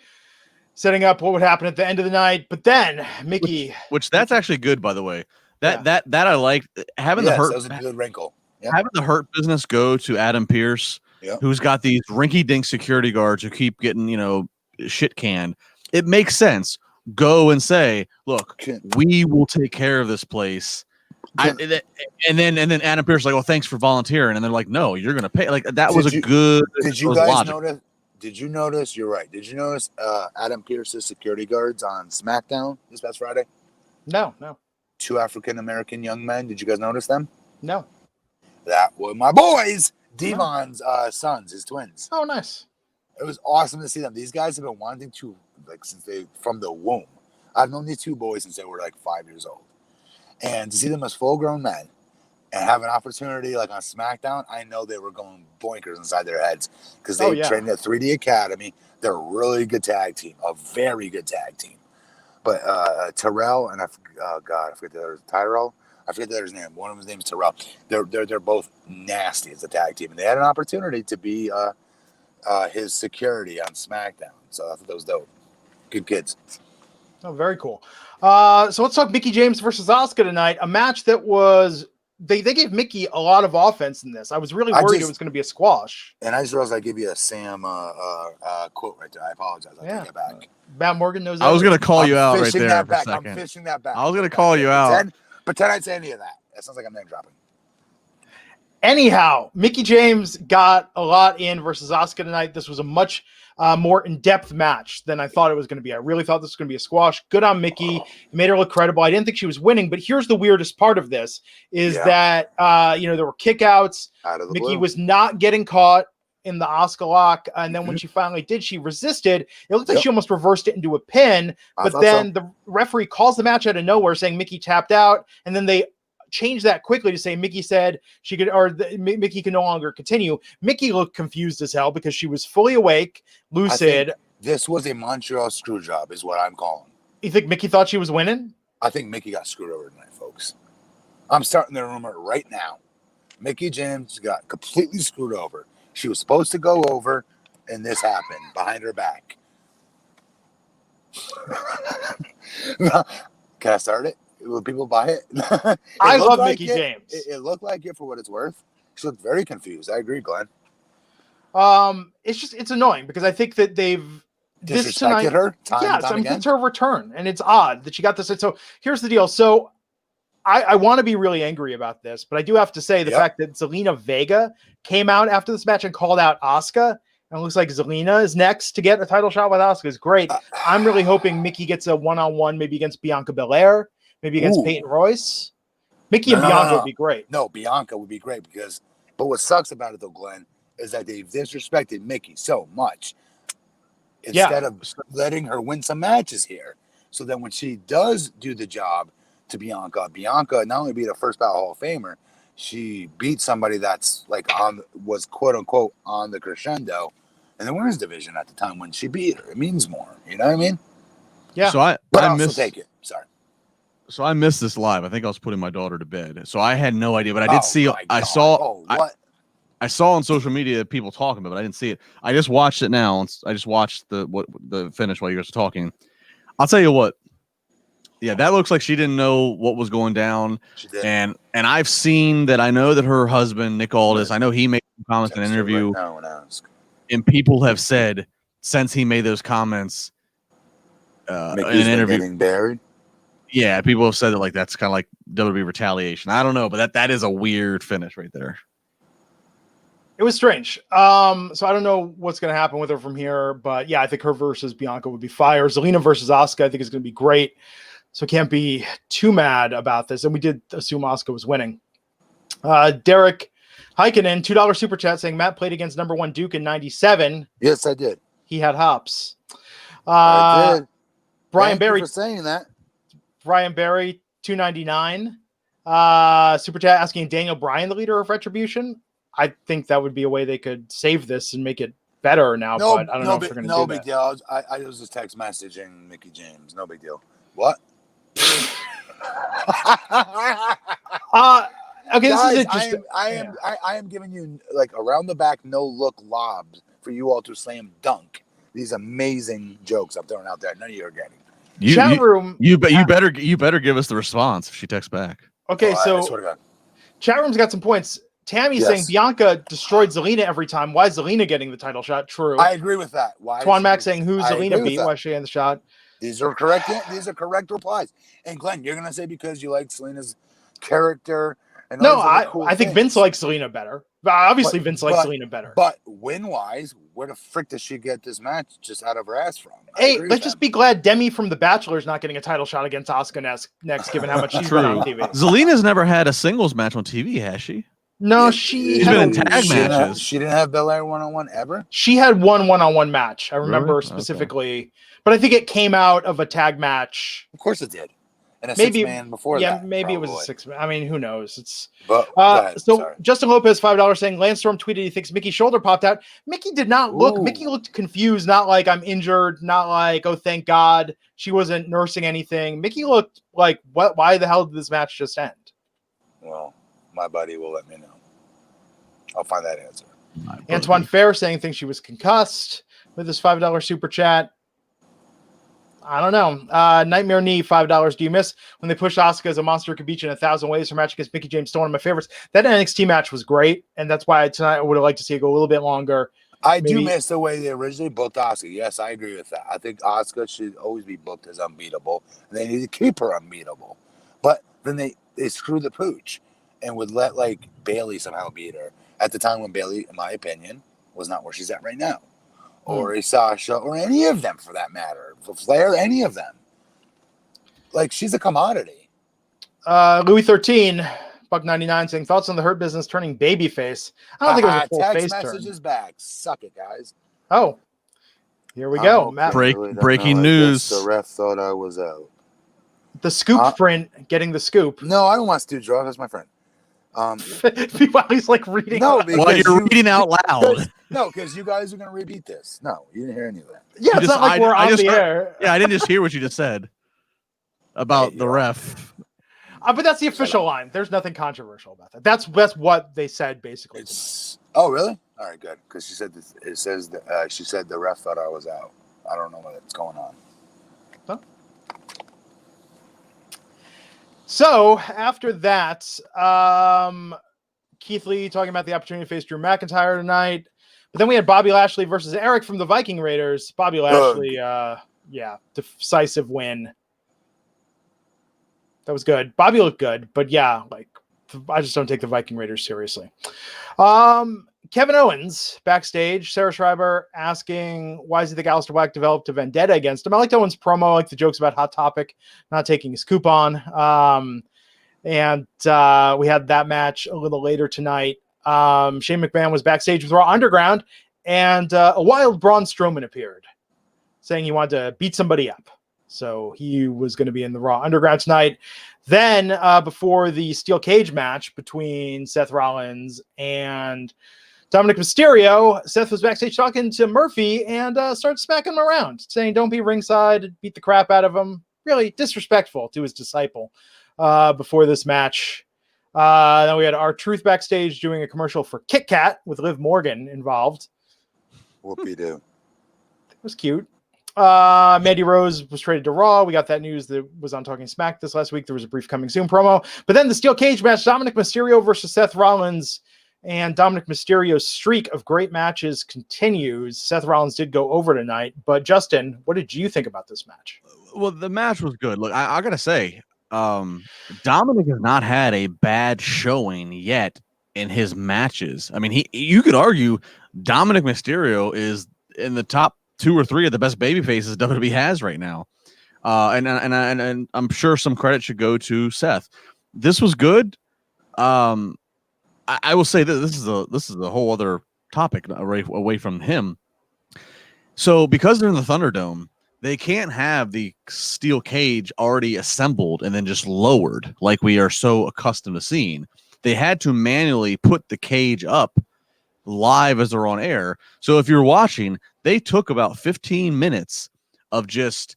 setting up what would happen at the end of the night. But then Mickie, which that's actually good, by the way. That I liked having the hurt. That was a good wrinkle. Yeah. Having the hurt business go to Adam Pearce, who's got these rinky-dink security guards who keep getting shit canned. It makes sense. Go and say, look, we will take care of this place. And then Adam Pearce is like, well, thanks for volunteering. And they're like, no, you're going to pay. Like that was a good. Did you guys notice? Did you notice? You're right. Did you notice Adam Pearce's security guards on SmackDown this past Friday? No. 2 African-American young men. Did you guys notice them? No. That were my boys, Devon's sons, his twins. Oh, nice. It was awesome to see them. These guys have been wanting to, from the womb. I've known these 2 boys since they were 5 years old. And to see them as full-grown men and have an opportunity on SmackDown, I know they were going boinkers inside their heads because they trained at 3D Academy. They're a really good tag team, a very good tag team. But Terrell and I forget the other, Tyrell. I forget the other's name. One of his name's Terrell. They're both nasty as a tag team, and they had an opportunity to be his security on SmackDown. So I thought that was dope. Good kids. Oh, very cool. So let's talk Mickie James versus Asuka tonight. A match that was they gave Mickie a lot of offense in this. I was really worried it was going to be a squash. And I just realized I give you a Sam quote right there. I apologize. I take it back. Matt Morgan knows that. I was going to call you out right there for a second. I'm fishing that back. I was going to call you out. Pretend I didn't say any of that. That sounds like I'm name dropping. Anyhow, Mickie James got a lot in versus Asuka tonight. This was a much more in-depth match than I thought it was going to be. I really thought this was going to be a squash. Good on Mickie. It made her look credible. I didn't think she was winning, but here's the weirdest part of this is that, there were kickouts. Mickie was not getting caught in the Asuka lock. And then when she finally did, she resisted. It looked like she almost reversed it into a pin. But then the referee calls the match out of nowhere saying Mickie tapped out. And then they changed that quickly to say Mickie said she could, Mickie can no longer continue. Mickie looked confused as hell because she was fully awake, lucid. This was a Montreal screw job is what I'm calling. You think Mickie thought she was winning? I think Mickie got screwed over tonight, folks. I'm starting the rumor right now. Mickie James got completely screwed over. She was supposed to go over, and this happened behind her back. Can I start it? Will people buy it? I love Mickie James. It looked like it for what it's worth. She looked very confused. I agree, Glenn. It's annoying because I think that they've disrespected her. It's her return, and it's odd that she got this. So here's the deal. So I want to be really angry about this, but I do have to say the fact that Zelina Vega came out after this match and called out Asuka, and it looks like Zelina is next to get a title shot with Asuka is great. I'm really hoping Mickie gets a one-on-one, maybe against Bianca Belair, maybe against Peyton Royce. Mickie and Bianca would be great. No, Bianca would be great but what sucks about it though, Glenn, is that they've disrespected Mickie so much instead of letting her win some matches here. So then when she does do the job to Bianca not only beat a first ballot Hall of Famer, she beat somebody that's was quote unquote on the crescendo in the women's division at the time when she beat her. It means more. You know what I mean? Yeah. So I take it. Sorry. So I missed this live. I think I was putting my daughter to bed. So I had no idea, but I did see. I saw on social media people talking about it, but I didn't see it. I just watched it now. I just watched the finish while you guys were talking. I'll tell you what. Yeah, that looks like she didn't know what was going down. She did. And I've seen that. I know that her husband, Nick Aldis, I know he made some comments in an interview. And people have said since he made those comments in an interview. Getting buried. Yeah, people have said that that's kind of like WWE retaliation. I don't know, but that is a weird finish right there. It was strange. So I don't know what's going to happen with her from here, but yeah, I think her versus Bianca would be fire. Zelina versus Asuka, I think is going to be great. So can't be too mad about this. And we did assume Asuka was winning. Derek Heikkinen, $2 super chat saying Matt played against number 1 Duke in 97. Yes, I did. He had hops. I did. Brian Thank Berry you for saying that. Brian Berry, $2.99. Super chat asking Daniel Bryan the leader of Retribution. I think that would be a way they could save this and make it better now, but I don't know if they're going to do that. No big deal. I was just text messaging Mickie James. No big deal. What? Okay, guys, this is interesting. I am giving you like around the back, no look lobs for you all to slam dunk these amazing jokes I'm throwing out there. None of you are getting. Chat room. You better give us the response if she texts back. Okay, I swear to God. Chat room's got some points. Tammy saying Bianca destroyed Zelina every time. Why is Zelina getting the title shot? True. I agree with that. Why? Twan Max saying who's Zelina beat? Why is she in the shot? These are correct. These are correct replies. And Glenn, you're gonna say because you like Selena's character. And no, I think Vince likes Zelina better. Obviously, Vince likes Zelina better. But win-wise, where the frick does she get this match just out of her ass from? Hey, let's just be glad Demi from The Bachelor is not getting a title shot against Asuka next, given how much she's been on TV. Zelina's never had a singles match on TV, has she? No, she's been in tag matches. She didn't have Belair one-on-one ever? She had one-on-one match. I remember specifically. Okay. But I think it came out of a tag match. Of course it did. And a maybe six-man before that. Yeah, maybe it was a 6-man. I mean, who knows? It's ahead, so Justin Lopez, $5 saying Lance Storm tweeted he thinks Mickey's shoulder popped out. Mickey did not look. Ooh. Mickey looked confused, not like I'm injured, not like, oh, thank God she wasn't nursing anything. Mickey looked like, what? Why the hell did this match just end? Well, my buddy will let me know. I'll find that answer. Antoine Fair saying thinks she was concussed with his $5 super chat. I don't know. Nightmare Knee, $5. Do you miss when they pushed Asuka as a monster could beat you in 1,000 ways? Her match against Mickie James, still one of my favorites. That NXT match was great, and that's why tonight I would have liked to see it go a little bit longer. I do miss the way they originally booked Asuka. Yes, I agree with that. I think Asuka should always be booked as unbeatable. They need to keep her unbeatable. But then they screwed the pooch and would let like Bayley somehow beat her at the time when Bayley, in my opinion, was not where she's at right now. Or a Sasha, or any of them for that matter. Flair, any of them. Like, she's a commodity. Louis 13, $1.99 saying thoughts on the Hurt Business turning babyface. I don't think it was a full face turn. Text messages back. Suck it, guys. Oh, here we go. Matt. Breaking news. The ref thought I was out. The scoop print getting the scoop. No, I don't want Stu Draw. That's my friend. While he's like reading. No, while you're reading out loud. No, because you guys are going to repeat this. No, you didn't hear any of that. Yeah, it's not like we're on the air. Yeah, I didn't just hear what you just said about the ref. But that's the official line. There's nothing controversial about that. That's what they said basically. Oh, really? All right, good. Because she said it says that she said the ref thought I was out. I don't know what's going on. Huh? So after that, Keith Lee talking about the opportunity to face Drew McIntyre tonight. But then we had Bobby Lashley versus Eric from the Viking Raiders. Bobby Lashley, decisive win. That was good. Bobby looked good, but yeah, like I just don't take the Viking Raiders seriously. Kevin Owens backstage. Sarah Schreiber asking why does he think Aleister Black developed a vendetta against him? I liked Owens' promo. I like the jokes about Hot Topic not taking his coupon. And we had that match a little later tonight. Shane McMahon was backstage with Raw Underground, and a wild Braun Strowman appeared, saying he wanted to beat somebody up. So he was going to be in the Raw Underground tonight. Then before the steel cage match between Seth Rollins and Dominik Mysterio, Seth was backstage talking to Murphy and started smacking him around, saying, don't be ringside, beat the crap out of him. Really disrespectful to his disciple before this match. Then we had R-Truth backstage doing a commercial for Kit Kat with Liv Morgan involved. Whoopie-doo. It was cute. Mandy Rose was traded to Raw. We got that news that was on Talking Smack this last week. There was a brief coming soon promo. But then the steel cage match, Dominik Mysterio versus Seth Rollins. And Dominik Mysterio's streak of great matches continues. Seth Rollins did go over tonight. But Justin, what did you think about this match? Well, the match was good. Look, I got to say, Dominik has not had a bad showing yet in his matches. I mean, you could argue Dominik Mysterio is in the top 2 or 3 of the best baby faces WWE has right now. And I'm sure some credit should go to Seth. This was good. I will say that this is a whole other topic away from him. So because they're in the Thunderdome, they can't have the steel cage already assembled and then just lowered like we are so accustomed to seeing. They had to manually put the cage up live as they're on air. So if you're watching, they took about 15 minutes of just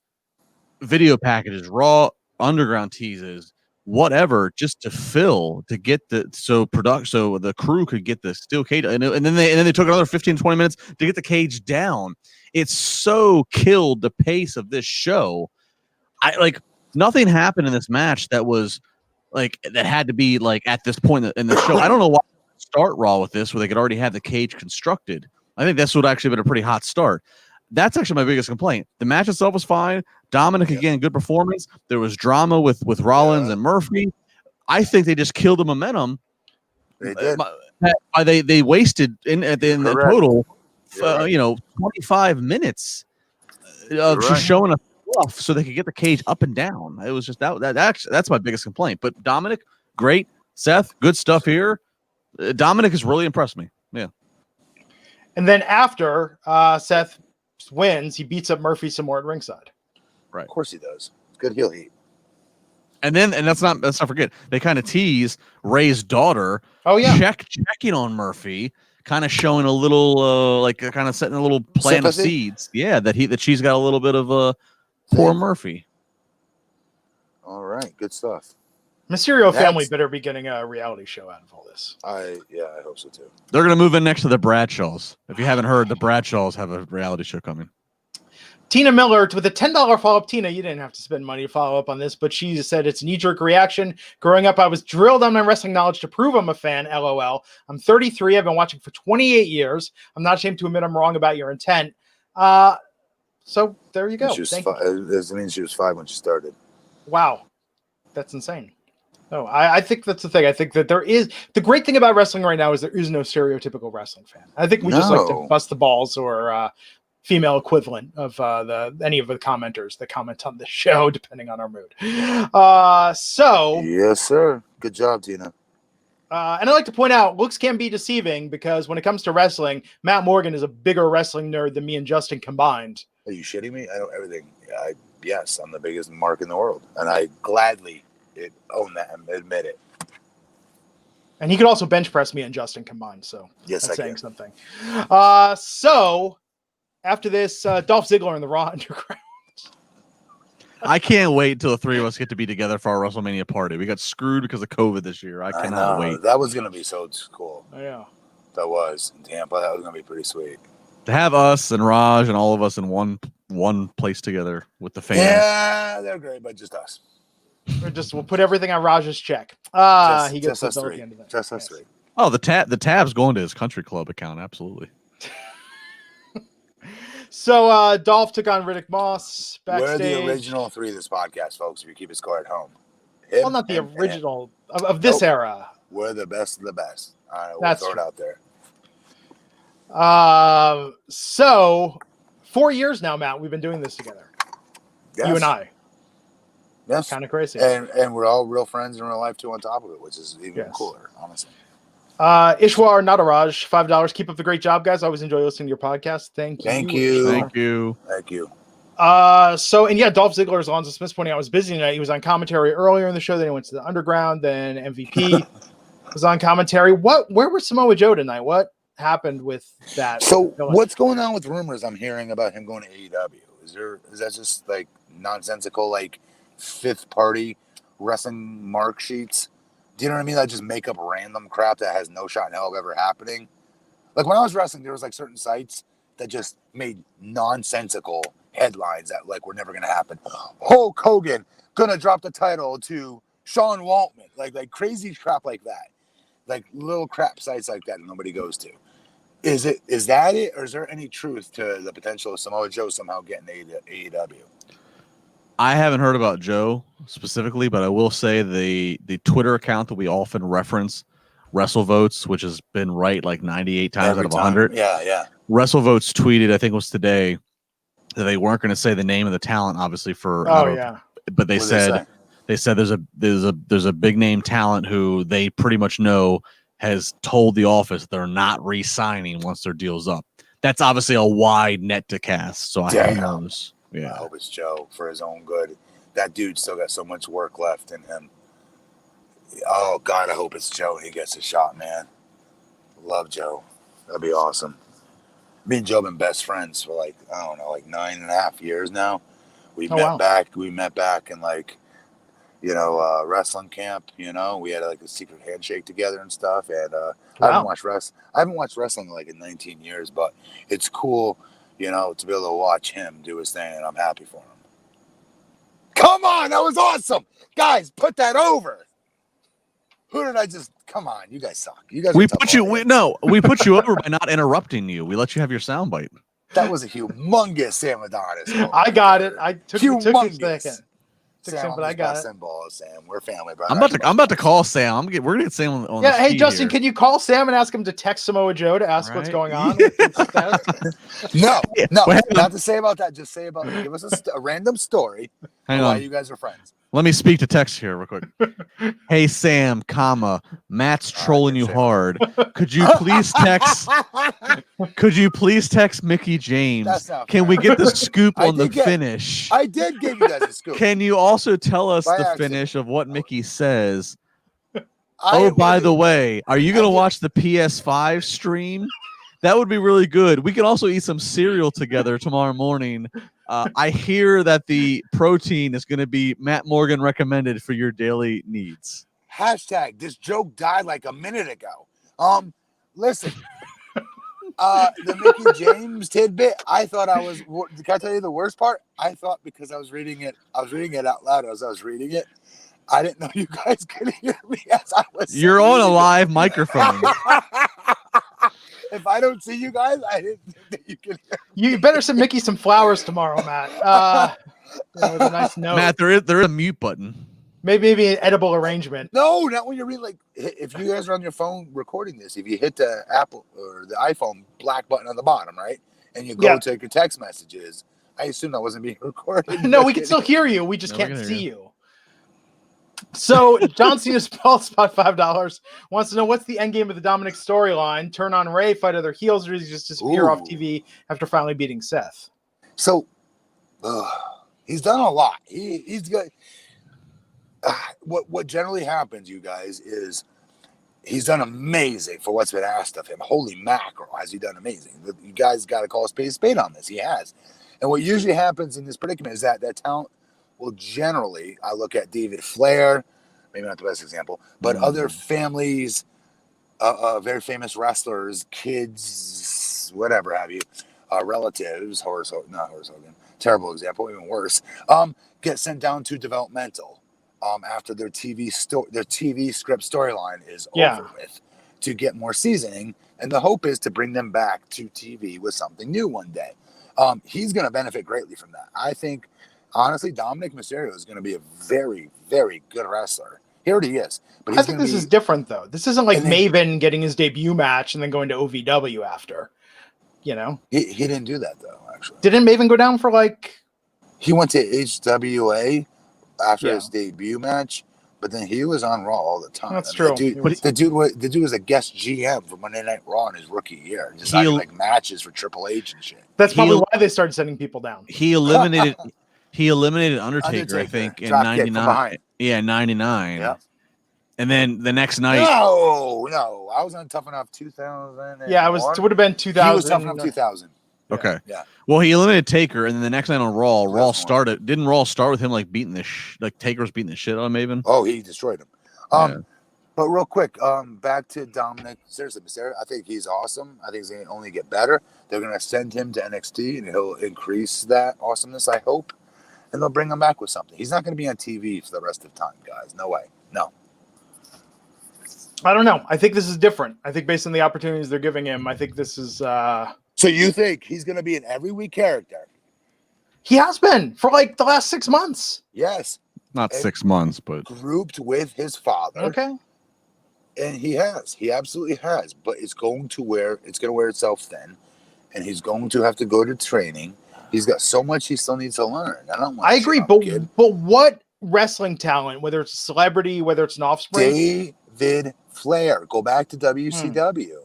video packages, raw underground teases, whatever, just to get the so the crew could get the steel cage, and then they took another 15-20 minutes to get the cage down. It's so killed the pace of this show. Nothing happened in this match that was that had to be at this point in the show. I don't know why start Raw with this where they could already have the cage constructed. I think this would actually been a pretty hot start. That's actually my biggest complaint. The match itself was fine. Dominik, again, good performance. There was drama with Rollins and Murphy. I think they just killed the momentum. They did. They wasted in the total, 25 minutes of just showing a fluff so they could get the cage up and down. It was just that's my biggest complaint. But Dominik, great. Seth, good stuff here. Dominik has really impressed me. Yeah. And then after Seth wins, he beats up Murphy some more at ringside. Right. Of course he does. Good heel heat. And let's not forget, they kind of tease Ray's daughter. Oh yeah. Checking on Murphy, kind of showing a little kind of setting a little plant of seeds. Yeah, that she's got a little bit of poor Murphy. All right, good stuff. Mysterio family better be getting a reality show out of all this. I hope so too. They're gonna move in next to the Bradshaws. If you haven't heard, the Bradshaws have a reality show coming. Tina Miller with a $10 follow-up. Tina, you didn't have to spend money to follow up on this, but she said it's a knee-jerk reaction. Growing up, I was drilled on my wrestling knowledge to prove I'm a fan, LOL. I'm 33. I've been watching for 28 years. I'm not ashamed to admit I'm wrong about your intent. So there you go. It means she was 5 when she started. Wow. That's insane. No, I think that's the thing. I think that the great thing about wrestling right now is there is no stereotypical wrestling fan. I think we just like to bust the balls or female equivalent of any of the commenters that comment on the show, depending on our mood. Yes, sir. Good job, Tina. And I like to point out, looks can be deceiving because when it comes to wrestling, Matt Morgan is a bigger wrestling nerd than me and Justin combined. Are you shitting me? I know everything. Yes, I'm the biggest mark in the world, and I gladly own that and admit it. And he could also bench press me and Justin combined, so yes, that's saying something. So after this, Dolph Ziggler in the Raw Underground. I can't wait until the three of us get to be together for our WrestleMania party. We got screwed because of COVID this year. I cannot wait. That was going to be so cool. Oh, yeah. That was in Tampa. That was going to be pretty sweet. To have us and Raj and all of us in one place together with the fans. Yeah, they're great, but just us. We'll put everything on Raj's check. He gets just us three. At the end of that. Just us three. Oh, the tab's going to his country club account. Absolutely. So Dolph took on Riddick Moss backstage. We're the original three of this podcast, folks. If you keep a score at home. Well, not the original of this era. We're the best of the best. All right, we'll That's throw it out there. So 4 years now, Matt, we've been doing this together. Yes. You and I. Yes. Kind of crazy. And we're all real friends in real life too on top of it, which is even cooler, honestly. Ishwar Nataraj, $5. Keep up the great job, guys. I always enjoy listening to your podcast. Thank you. Thank you. Dolph Ziggler, as Alonzo Smith's pointing out, was busy tonight. He was on commentary earlier in the show. Then he went to the Underground. Then MVP was on commentary. Where was Samoa Joe tonight? What happened with that? So what's going on with rumors I'm hearing about him going to AEW? Is that just like nonsensical, like fifth party wrestling mark sheets? Do you know what I mean? I just make up random crap that has no shot in hell of ever happening. Like when I was wrestling, there was like certain sites that just made nonsensical headlines that like were never going to happen. Hulk Hogan gonna drop the title to Sean Waltman, like crazy crap like that, like little crap sites like that nobody goes to. Is that it, or is there any truth to the potential of Samoa Joe somehow getting AEW? I haven't heard about Joe specifically, but I will say the Twitter account that we often reference, WrestleVotes, which has been right like 98 times out of 100. Yeah. WrestleVotes tweeted, I think it was today, that they weren't going to say the name of the talent, obviously but they said there's a big name talent who they pretty much know has told the office they're not re-signing once their deal's up. That's obviously a wide net to cast. So who knows? Yeah. I hope it's Joe for his own good. That dude still got so much work left in him. Oh, God, I hope it's Joe and he gets a shot, man. Love Joe. That'd be awesome. Me and Joe have been best friends for like, I don't know, like 9.5 years now. We met back in like, you know, wrestling camp, you know. We had like a secret handshake together and stuff. And I haven't watched wrestling like in 19 years, but it's cool, you know, to be able to watch him do his thing, and I'm happy for him. Come on, that was awesome. Guys, put that over. Who did I just? Come on, you guys suck. You guys. We put you over by not interrupting you. We let you have your soundbite. That was a humongous Sam Adonis. I got it. I took a second. Sam, but I got it. Sam, we're family, bro. I'm about to call Sam. We're gonna get Sam on yeah. Hey, Justin, here. Can you call Sam and ask him to text Samoa Joe to ask what's going on? No, not to say about that. Just say about give us a random story. Hang on. Why you guys are friends? Let me speak to text here real quick. Hey Sam, Matt's trolling you hard. Could you please text? Could you please text Mickie James? Can we get the scoop on the finish? I did give you guys a scoop. Can you also tell us the finish of what Mickie says? By the way, are you gonna watch the PS5 stream? That would be really good. We can also eat some cereal together tomorrow morning. I hear that the protein is going to be Matt Morgan recommended for your daily needs. Hashtag, this joke died like a minute ago. Listen, the Mickie James tidbit, I thought I was, can I tell you the worst part? I thought because I was reading it out loud as I was reading it. I didn't know you guys could hear me as I was You're on a live microphone. If I don't see you guys, I didn't think that you could hear me. You better send Mickey some flowers tomorrow, Matt. With a nice note. Matt, there is a mute button. Maybe an edible arrangement. No, not when you're reading. Like, if you guys are on your phone recording this, if you hit the Apple or the iPhone black button on the bottom, right, and you go to your text messages, I assume that wasn't being recorded. No, we can still hear you. We just can't see you. So John Cena's Paul Spot $5 wants to know what's the end game of the Dominik storyline? Turn on Ray, fight other heels, or does he just disappear off TV after finally beating Seth? So he's done a lot. He's got what generally happens, you guys, is he's done amazing for what's been asked of him. Holy mackerel, has he done amazing? You guys got to call a spade on this. He has. And what usually happens in this predicament is that talent. Well, generally, I look at David Flair, maybe not the best example, but other families, very famous wrestlers, kids, whatever have you, relatives, not Horace Hogan, terrible example, even worse, get sent down to developmental after their TV script storyline is over with to get more seasoning, and the hope is to bring them back to TV with something new one day. He's going to benefit greatly from that. I think. Honestly, Dominik Mysterio is going to be a very, very good wrestler. He already is. But I think this is different, though. This isn't like Maven getting his debut match and then going to OVW after. You know? He didn't do that, though, actually. Didn't Maven go down for like... He went to HWA after his debut match, but then he was on Raw all the time. That's true. The dude was a guest GM for Monday Night Raw in his rookie year. Deciding like matches for Triple H and shit. That's probably why they started sending people down. He eliminated... He eliminated Undertaker, I think, in 99. Yeah, 99. Yeah. And then the next night. No. I was on Tough Enough 2000. Yeah, it would have been 2000. He was Tough Enough 2000. Okay. Yeah. Well, he eliminated Taker, and then the next night on Raw, Didn't Raw start with him like beating like Taker was beating the shit out of Maven? Oh, he destroyed him. But real quick, back to Dominik. Seriously, Mysterio, I think he's awesome. I think he's going to only get better. They're going to send him to NXT, and he'll increase that awesomeness, I hope. And they'll bring him back with something. He's not going to be on TV for the rest of the time, guys. No way. No. I don't know. I think this is different. I think based on the opportunities they're giving him, I think this is... So you think he's going to be an every week character? He has been for like the last 6 months. Yes. Not 6 months, but... Grouped with his father. Okay. And he has. He absolutely has. But it's going to wear itself thin. And he's going to have to go to training. He's got so much he still needs to learn. I agree, but what wrestling talent, whether it's a celebrity, whether it's an offspring? David Flair, go back to WCW.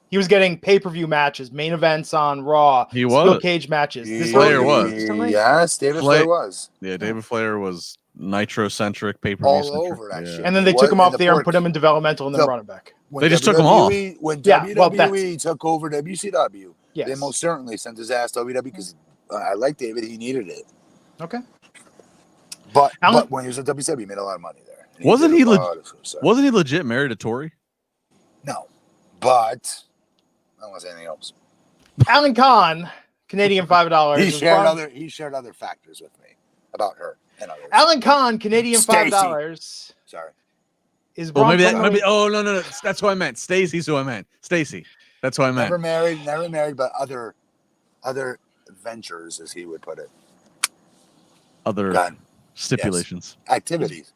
He was getting pay-per-view matches, main events on Raw. He steel was. cage matches. Flair was. Yes, David Flair was. Yeah, David Flair was nitro-centric, pay-per-view all centric. over that shit. And then they took him off the air and put him in developmental and then brought him back. They just took him off. When WWE took over WCW, yes. they most certainly sent his ass to WWE because I like David. He needed it. Okay. But when he was at WCW, he made a lot of money there. Wasn't he legit married to Tori? No. But I don't want to say anything else. Alan Khan, Canadian $5. He shared other factors with me about her and others. Alan Khan, Canadian $5. Sorry. Is maybe no. That's who I meant. Stacy's who I meant. Stacy. That's who I meant. Never married, but other ventures, as he would put it. Other stipulations. Yes. Activities.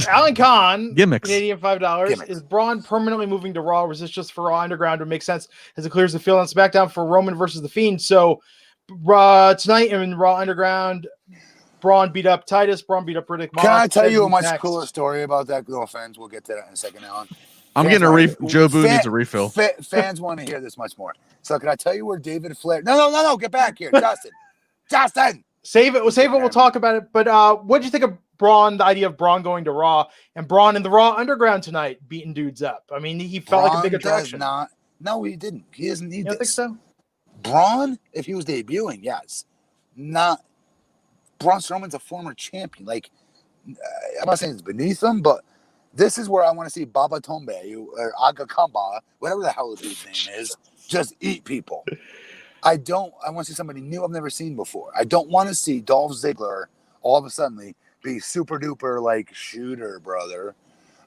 Alan Khan, gimmicks. Canadian $5. Gimmicks. Is Braun permanently moving to Raw? Or is this just for Raw Underground? Would make sense as it clears the field on SmackDown for Roman versus The Fiend. So tonight in Raw Underground, Braun beat up Titus. Braun beat up Riddick. Can I tell you a much cooler story about that? No offense. We'll get to that in a second, Alan. I'm getting a refill. Joe Boo needs a refill. Fans want to hear this much more. So can I tell you where David Flair? No. Get back here, Justin. Save it. We'll talk about it. But what do you think of Braun? The idea of Braun going to Raw and Braun in the Raw Underground tonight, beating dudes up. I mean, he felt like a big attraction. No, he didn't. He doesn't need this. You don't think so? Braun, if he was debuting, yes. Not. Braun Strowman's a former champion. Like, I'm not saying it's beneath him, but this is where I want to see Baba Tombe or Aga Kamba, whatever the hell his name is, just eat people. I want to see somebody new I've never seen before. I don't want to see Dolph Ziggler all of a sudden be super duper like shooter brother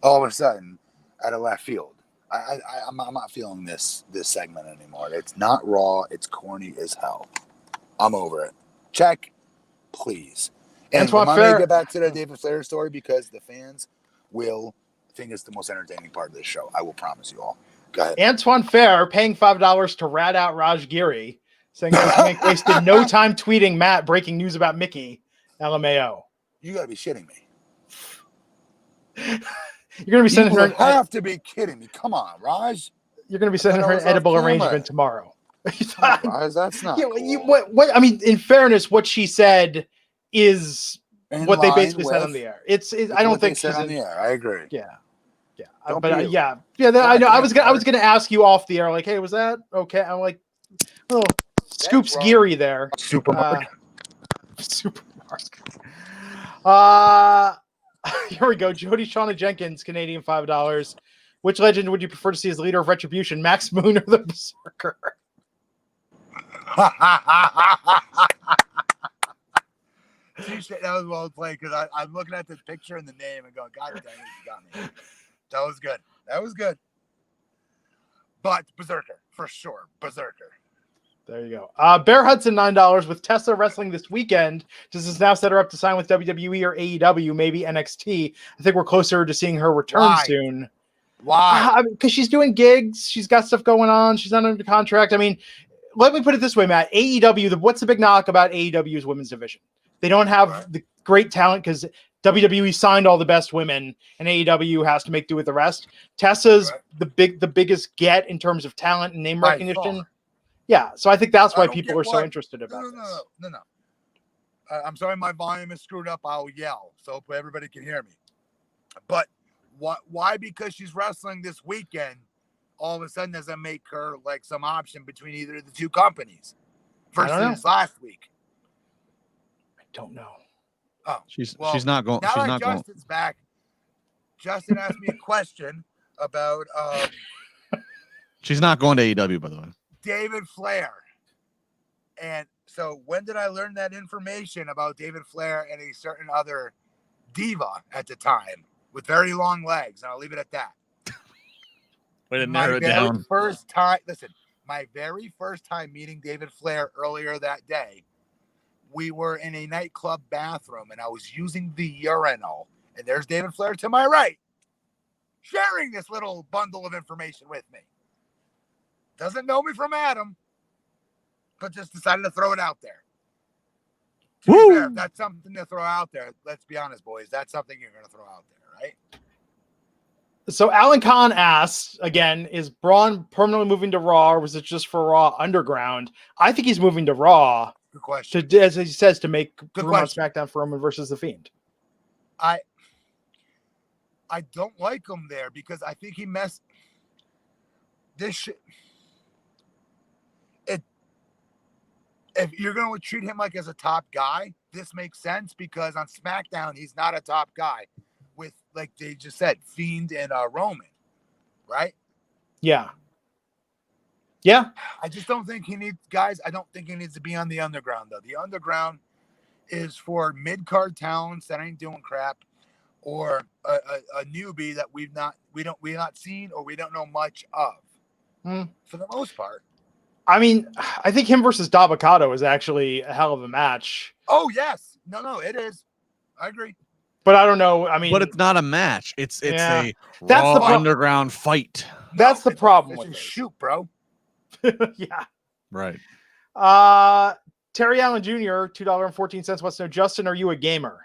all of a sudden out of left field. I'm not feeling this segment anymore. It's not Raw. It's corny as hell. I'm over it. Check, please. And I'm going to get back to the David Flair story because the fans will think it's the most entertaining part of this show. I will promise you all. Go ahead. Antoine Fair paying $5 to rat out Raj Giri, saying he wasted no time tweeting Matt breaking news about Mickie. LMAO. You got to be shitting me. You're going to be sending her. You have to be kidding me. Come on, Raj. You're going to be sending her an edible arrangement tomorrow. Raj, that's not. Cool. What? I mean, in fairness, what she said is what they basically said on the air. I don't think she's on the air. I agree. Yeah. I know. I was gonna ask you off the air, like, hey, was that okay? I'm like, oh, Scoops Geary there. Supermarket. Here we go. Jody Shauna Jenkins, Canadian $5. Which legend would you prefer to see as leader of Retribution, Max Moon or the Berserker? That was well played because I'm looking at the picture and the name and going, God dang it, you got me. That was good. But Berserker, for sure. Berserker. There you go. Bear Hudson, $9. With Tessa wrestling this weekend, does this now set her up to sign with WWE or AEW, maybe NXT? I think we're closer to seeing her return soon. Why? Because she's doing gigs. She's got stuff going on. She's not under contract. I mean, let me put it this way, Matt. AEW, what's the big knock about AEW's women's division? They don't have the great talent because WWE signed all the best women, and AEW has to make do with the rest. Tessa's the biggest get in terms of talent and name recognition. Yeah, so I think that's why people are so interested about this. No. I'm sorry, my volume is screwed up. I'll yell so everybody can hear me. But why? Because she's wrestling this weekend, all of a sudden doesn't make her like some option between either of the two companies versus last week. I don't know. Oh, she's not going. Now she's that not Justin's going. back. Justin asked me a question about. She's not going to AEW, by the way. David Flair. And so when did I learn that information about David Flair and a certain other diva at the time with very long legs? And I'll leave it at that. Way to narrow it down. My very first time meeting David Flair earlier that day, we were in a nightclub bathroom and I was using the urinal. And there's David Flair to my right, sharing this little bundle of information with me. Doesn't know me from Adam, but just decided to throw it out there. To be fair, if that's something to throw out there, let's be honest, boys. That's something you're going to throw out there, right? So Alan Kahn asked again, is Braun permanently moving to Raw, or was it just for Raw Underground? I think he's moving to Raw. Good question. To, as he says, to make Good room on question. SmackDown for Roman versus The Fiend. I don't like him there because I think he messed this shit. If you're going to treat him like as a top guy, this makes sense because on SmackDown he's not a top guy with, like they just said, Fiend and Roman, right? Yeah. Yeah. I just don't think he needs guys. I don't think he needs to be on the Underground though. The Underground is for mid-card talents that ain't doing crap, or a newbie that we've not seen or we don't know much of. For the most part. I mean, I think him versus Dabakato is actually a hell of a match. Oh yes, no, it is. I agree. But I don't know. I mean, but it's not a match. It's a that's Raw the Underground fight. That's the problem with it. It. Shoot, bro. Yeah. Right. Terry Allen Jr., $2.14 wants to know, Justin, are you a gamer?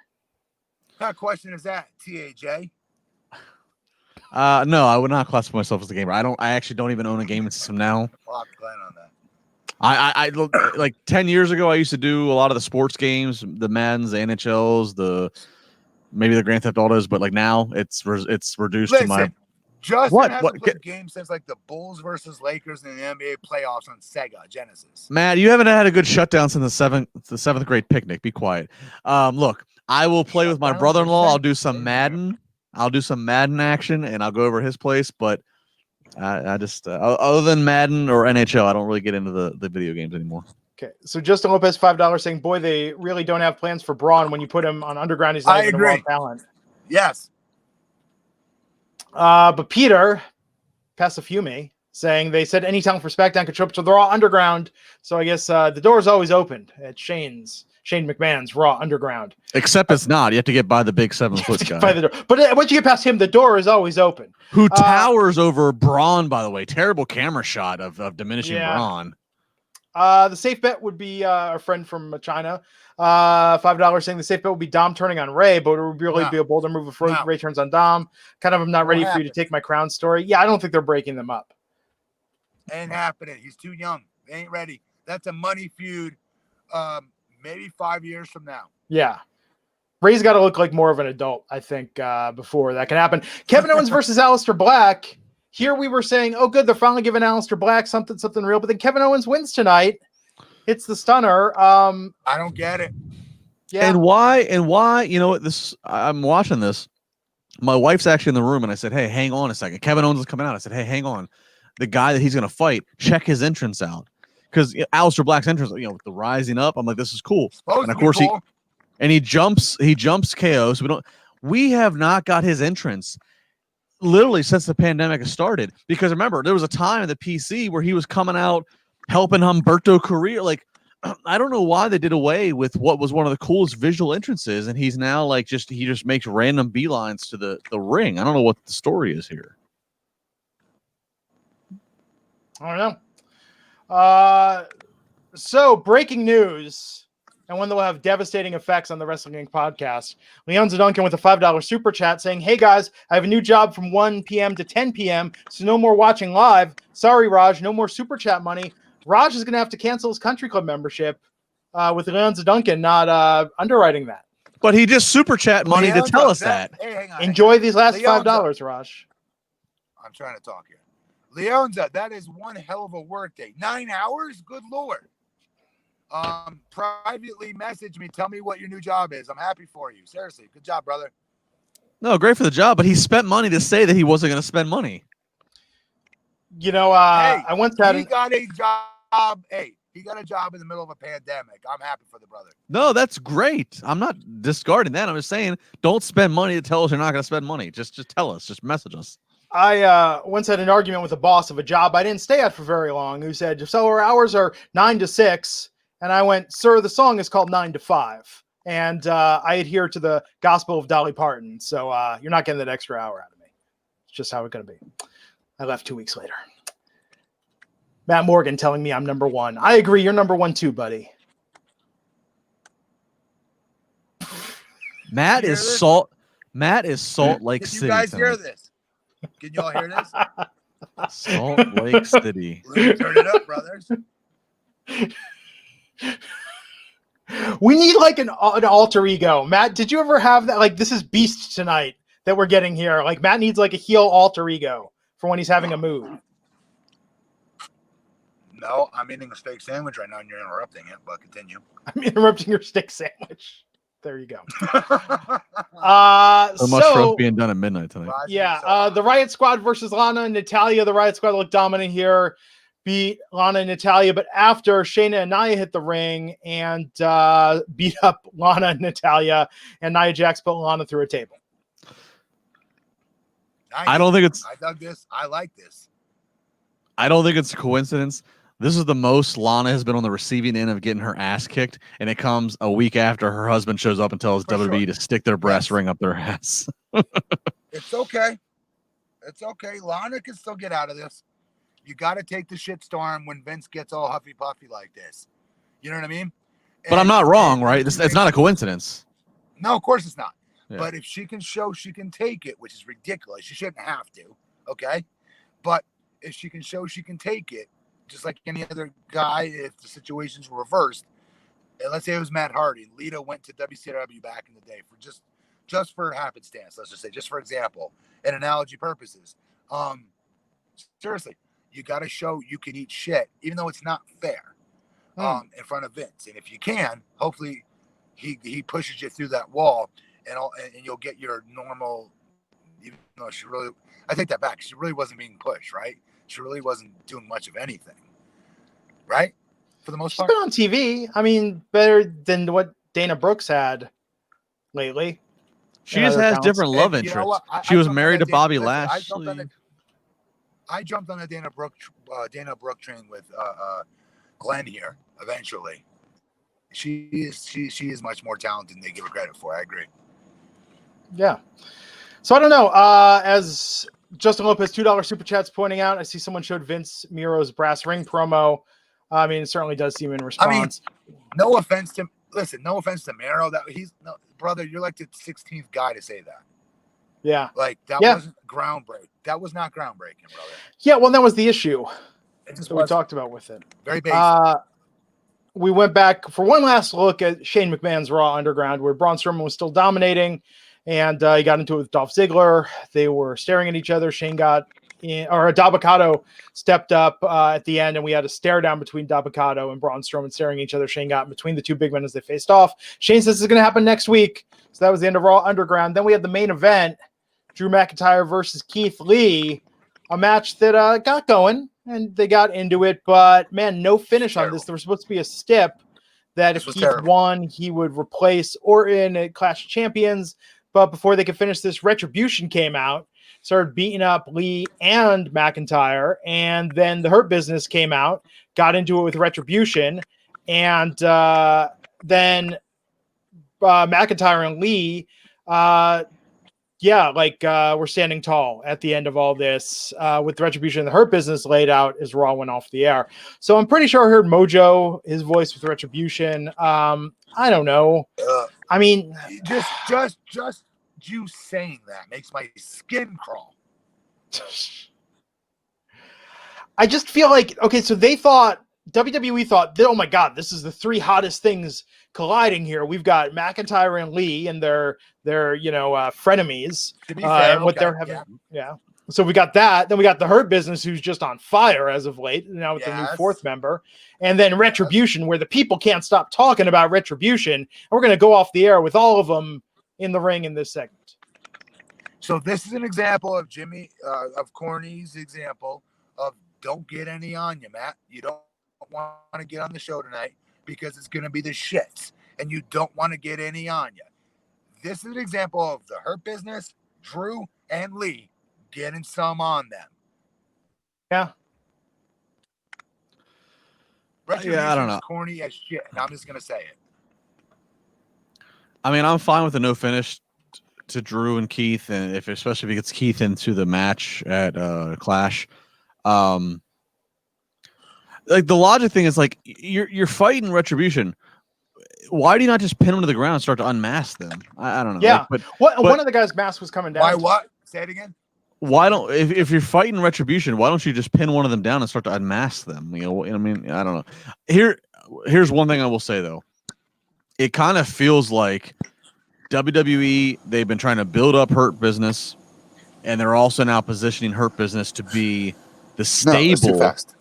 What kind of question is that, TAJ? No, I would not classify myself as a gamer. I actually don't even own a gaming system now. I'll have to plan on that. I like 10 years ago, I used to do a lot of the sports games, the Maddens, the NHLs, maybe the Grand Theft Autos, but like now it's reduced to my. Justin hasn't played games since like the Bulls versus Lakers in the NBA playoffs on Sega Genesis. Matt, you haven't had a good shutdown since the seventh grade picnic. Be quiet. Look, I will play with my brother-in-law. I'll do some Madden. I'll do some Madden action, and I'll go over his place. But I just other than Madden or NHL, I don't really get into the video games anymore. Okay, so Justin Lopez, $5 saying, boy, they really don't have plans for Braun. When you put him on Underground, he's not even a Raw talent. Yes. But Peter Passafume saying they said any talent for SmackDown could show up to the Raw Underground. So I guess the door is always open at Shane McMahon's Raw Underground. Except it's not. You have to get by the big 7-foot guy. By the door. But once you get past him, the door is always open. Who towers over Braun, by the way. Terrible camera shot of diminishing Braun. The safe bet would be a friend from China. $5 saying the safe bet would be Dom turning on Ray, but it would really be a bolder move if Ray turns on Dom. Kind of, I'm not ready for you to take my crown story. Yeah, I don't think they're breaking them up. Ain't happening. He's too young. They ain't ready. That's a money feud. Maybe 5 years from now. Yeah. Ray's got to look like more of an adult, I think, before that can happen. Kevin Owens versus Aleister Black. Here we were saying, oh, good, they're finally giving Aleister Black something real. But then Kevin Owens wins tonight. Hits the stunner. I don't get it. Yeah. And why, you know, I'm watching this. My wife's actually in the room, and I said, hey, hang on a second. Kevin Owens is coming out. I said, hey, hang on. The guy that he's going to fight, check his entrance out. Because Aleister Black's entrance, you know, with the rising up, I'm like, this is cool. And of course he jumps KO. So we have not got his entrance literally since the pandemic has started. Because remember, there was a time in the PC where he was coming out helping Humberto Carrillo. Like, I don't know why they did away with what was one of the coolest visual entrances, and he's now like he just makes random beelines to the ring. I don't know what the story is here. I don't know. So breaking news, and one that will have devastating effects on the Wrestling Inc. podcast. Leon Zaduncan with a $5 super chat saying, hey guys, I have a new job from 1 p.m. to 10 p.m. So no more watching live. Sorry, Raj, no more super chat money. Raj is going to have to cancel his country club membership with Leon Zaduncan not underwriting that. But he just super chat money to tell us that. Hey, hang on. Enjoy these last $5, Raj. I'm trying to talk here. Leonza, that is one hell of a work day. 9 hours? Good Lord. Privately message me. Tell me what your new job is. I'm happy for you. Seriously. Good job, brother. No, great for the job, but he spent money to say that he wasn't going to spend money. You know, I once had he got a job. Hey, he got a job in the middle of a pandemic. I'm happy for the brother. No, that's great. I'm not discarding that. I'm just saying, don't spend money to tell us you're not going to spend money. Just tell us. Just message us. I once had an argument with a boss of a job I didn't stay at for very long, who said, so our hours are 9 to 6. And I went, sir, the song is called 9 to 5. And I adhere to the gospel of Dolly Parton. So you're not getting that extra hour out of me. It's just how it's going to be. I left 2 weeks later. Matt Morgan telling me I'm number one. I agree. You're number one too, buddy. Matt is Salt Lake City. You guys hear this? Can you all hear this? Salt Lake City. Turn it up, brothers. We need like an alter ego. Matt, did you ever have that? Like, this is Beast tonight that we're getting here. Like, Matt needs like a heel alter ego for when he's having a move. No, I'm eating a steak sandwich right now, and you're interrupting it. But continue. I'm interrupting your steak sandwich. There you go. So much for us being done at midnight tonight. Yeah, the Riot Squad versus Lana and Natalya. The Riot Squad looked dominant here, beat Lana and Natalya, but after Shayna and Nia hit the ring and beat up Lana and Natalya, and Nia Jax put Lana through a table. Nice. I don't think it's. I dug this. I like this. I don't think it's a coincidence. This is the most Lana has been on the receiving end of getting her ass kicked, and it comes a week after her husband shows up and tells WWE to stick their breast ring up their ass. It's okay. It's okay. Lana can still get out of this. You got to take the shitstorm when Vince gets all huffy puffy like this. You know what I mean? But I'm not wrong, right? It's not a coincidence. No, of course it's not. Yeah. But if she can show she can take it, which is ridiculous, she shouldn't have to. Okay. But if she can show she can take it, just like any other guy, if the situations were reversed, and let's say it was Matt Hardy, Lita went to WCW back in the day for just for happenstance, let's just say, just for example, and analogy purposes. Seriously, you got to show you can eat shit, even though it's not fair, in front of Vince. And if you can, hopefully he pushes you through that wall, and you'll get your normal. Even though I take that back. She really wasn't being pushed, right? She really wasn't doing much of anything, right? For the most part. She's been on TV. I mean, better than what Dana Brooks had lately. She just has different love interests. She was married to Bobby Lashley. I jumped on the Dana Brooke train with Glenn here. Eventually, she is much more talented than they give her credit for. I agree. Yeah. So I don't know. As Justin Lopez $2 super chats pointing out, I see someone showed Vince Miro's brass ring promo. I mean, it certainly does seem in response. I mean, no offense to Miro. Brother, you're like the 16th guy to say that. Yeah. Like that wasn't groundbreaking. That was not groundbreaking, brother. Yeah, well, that was the issue that we talked about with it. Very basic. We went back for one last look at Shane McMahon's Raw Underground, where Braun Strowman was still dominating. And he got into it with Dolph Ziggler. They were staring at each other. Shane got in, or Dabba-Kato stepped up at the end, and we had a stare down between Dabba-Kato and Braun Strowman staring at each other. Shane got in between the two big men as they faced off. Shane says this is going to happen next week. So that was the end of Raw Underground. Then we had the main event, Drew McIntyre versus Keith Lee, a match that got going, and they got into it. But, man, no finish on this. There was supposed to be a stip that if Keith won, he would replace Orton at Clash of Champions. But before they could finish this, Retribution came out, started beating up Lee and McIntyre. And then the Hurt Business came out, got into it with Retribution. And then McIntyre and Lee, we're standing tall at the end of all this with Retribution and the Hurt Business laid out as Raw went off the air. So I'm pretty sure I heard Mojo, his voice with Retribution. I don't know. I mean, just you saying that makes my skin crawl. I just feel like, okay, so WWE thought that, oh my God, this is the three hottest things colliding here. We've got McIntyre and Lee and their frenemies. To be fair, what they're having. Yeah. So we got that. Then we got the Hurt Business, who's just on fire as of late, now with the new fourth member. And then Retribution, where the people can't stop talking about Retribution. And we're going to go off the air with all of them in the ring in this segment. So this is an example of of Corny's example of don't get any on you, Matt. You don't want to get on the show tonight because it's going to be the shits, and you don't want to get any on you. This is an example of the Hurt Business, Drew and Lee, getting some on them. Yeah. Retribution I don't know. Corny as shit, and I'm just going to say it. I mean, I'm fine with the no finish to Drew and Keith, and especially if he gets Keith into the match at Clash. Like the logic thing is like you're fighting Retribution. Why do you not just pin them to the ground and start to unmask them? I don't know. Yeah, but one of the guys' mask was coming down. Why what? Say it again. why don't if you're fighting Retribution, why don't you just pin one of them down and start to unmask them? You know, I mean, I don't know. Here's one thing I will say though. It kind of feels like WWE, they've been trying to build up Hurt Business, and they're also now positioning Hurt Business to be the stable. No, it's too fast.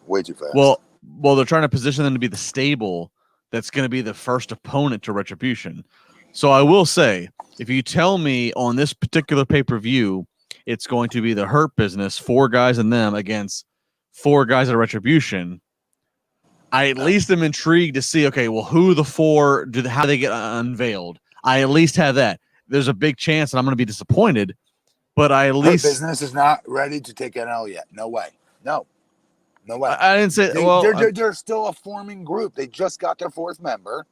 Way too fast. Well, they're trying to position them to be the stable that's going to be the first opponent to Retribution. So I will say, if you tell me on this particular pay-per-view, it's going to be the Hurt Business, 4 guys and them against 4 guys at Retribution, I at least am intrigued to see, okay, well, who the 4, how they get unveiled. I at least have that. There's a big chance that I'm going to be disappointed, but I at least... Hurt Business is not ready to take an L yet. No way. No way. I didn't say... They're still a forming group. They just got their 4th member.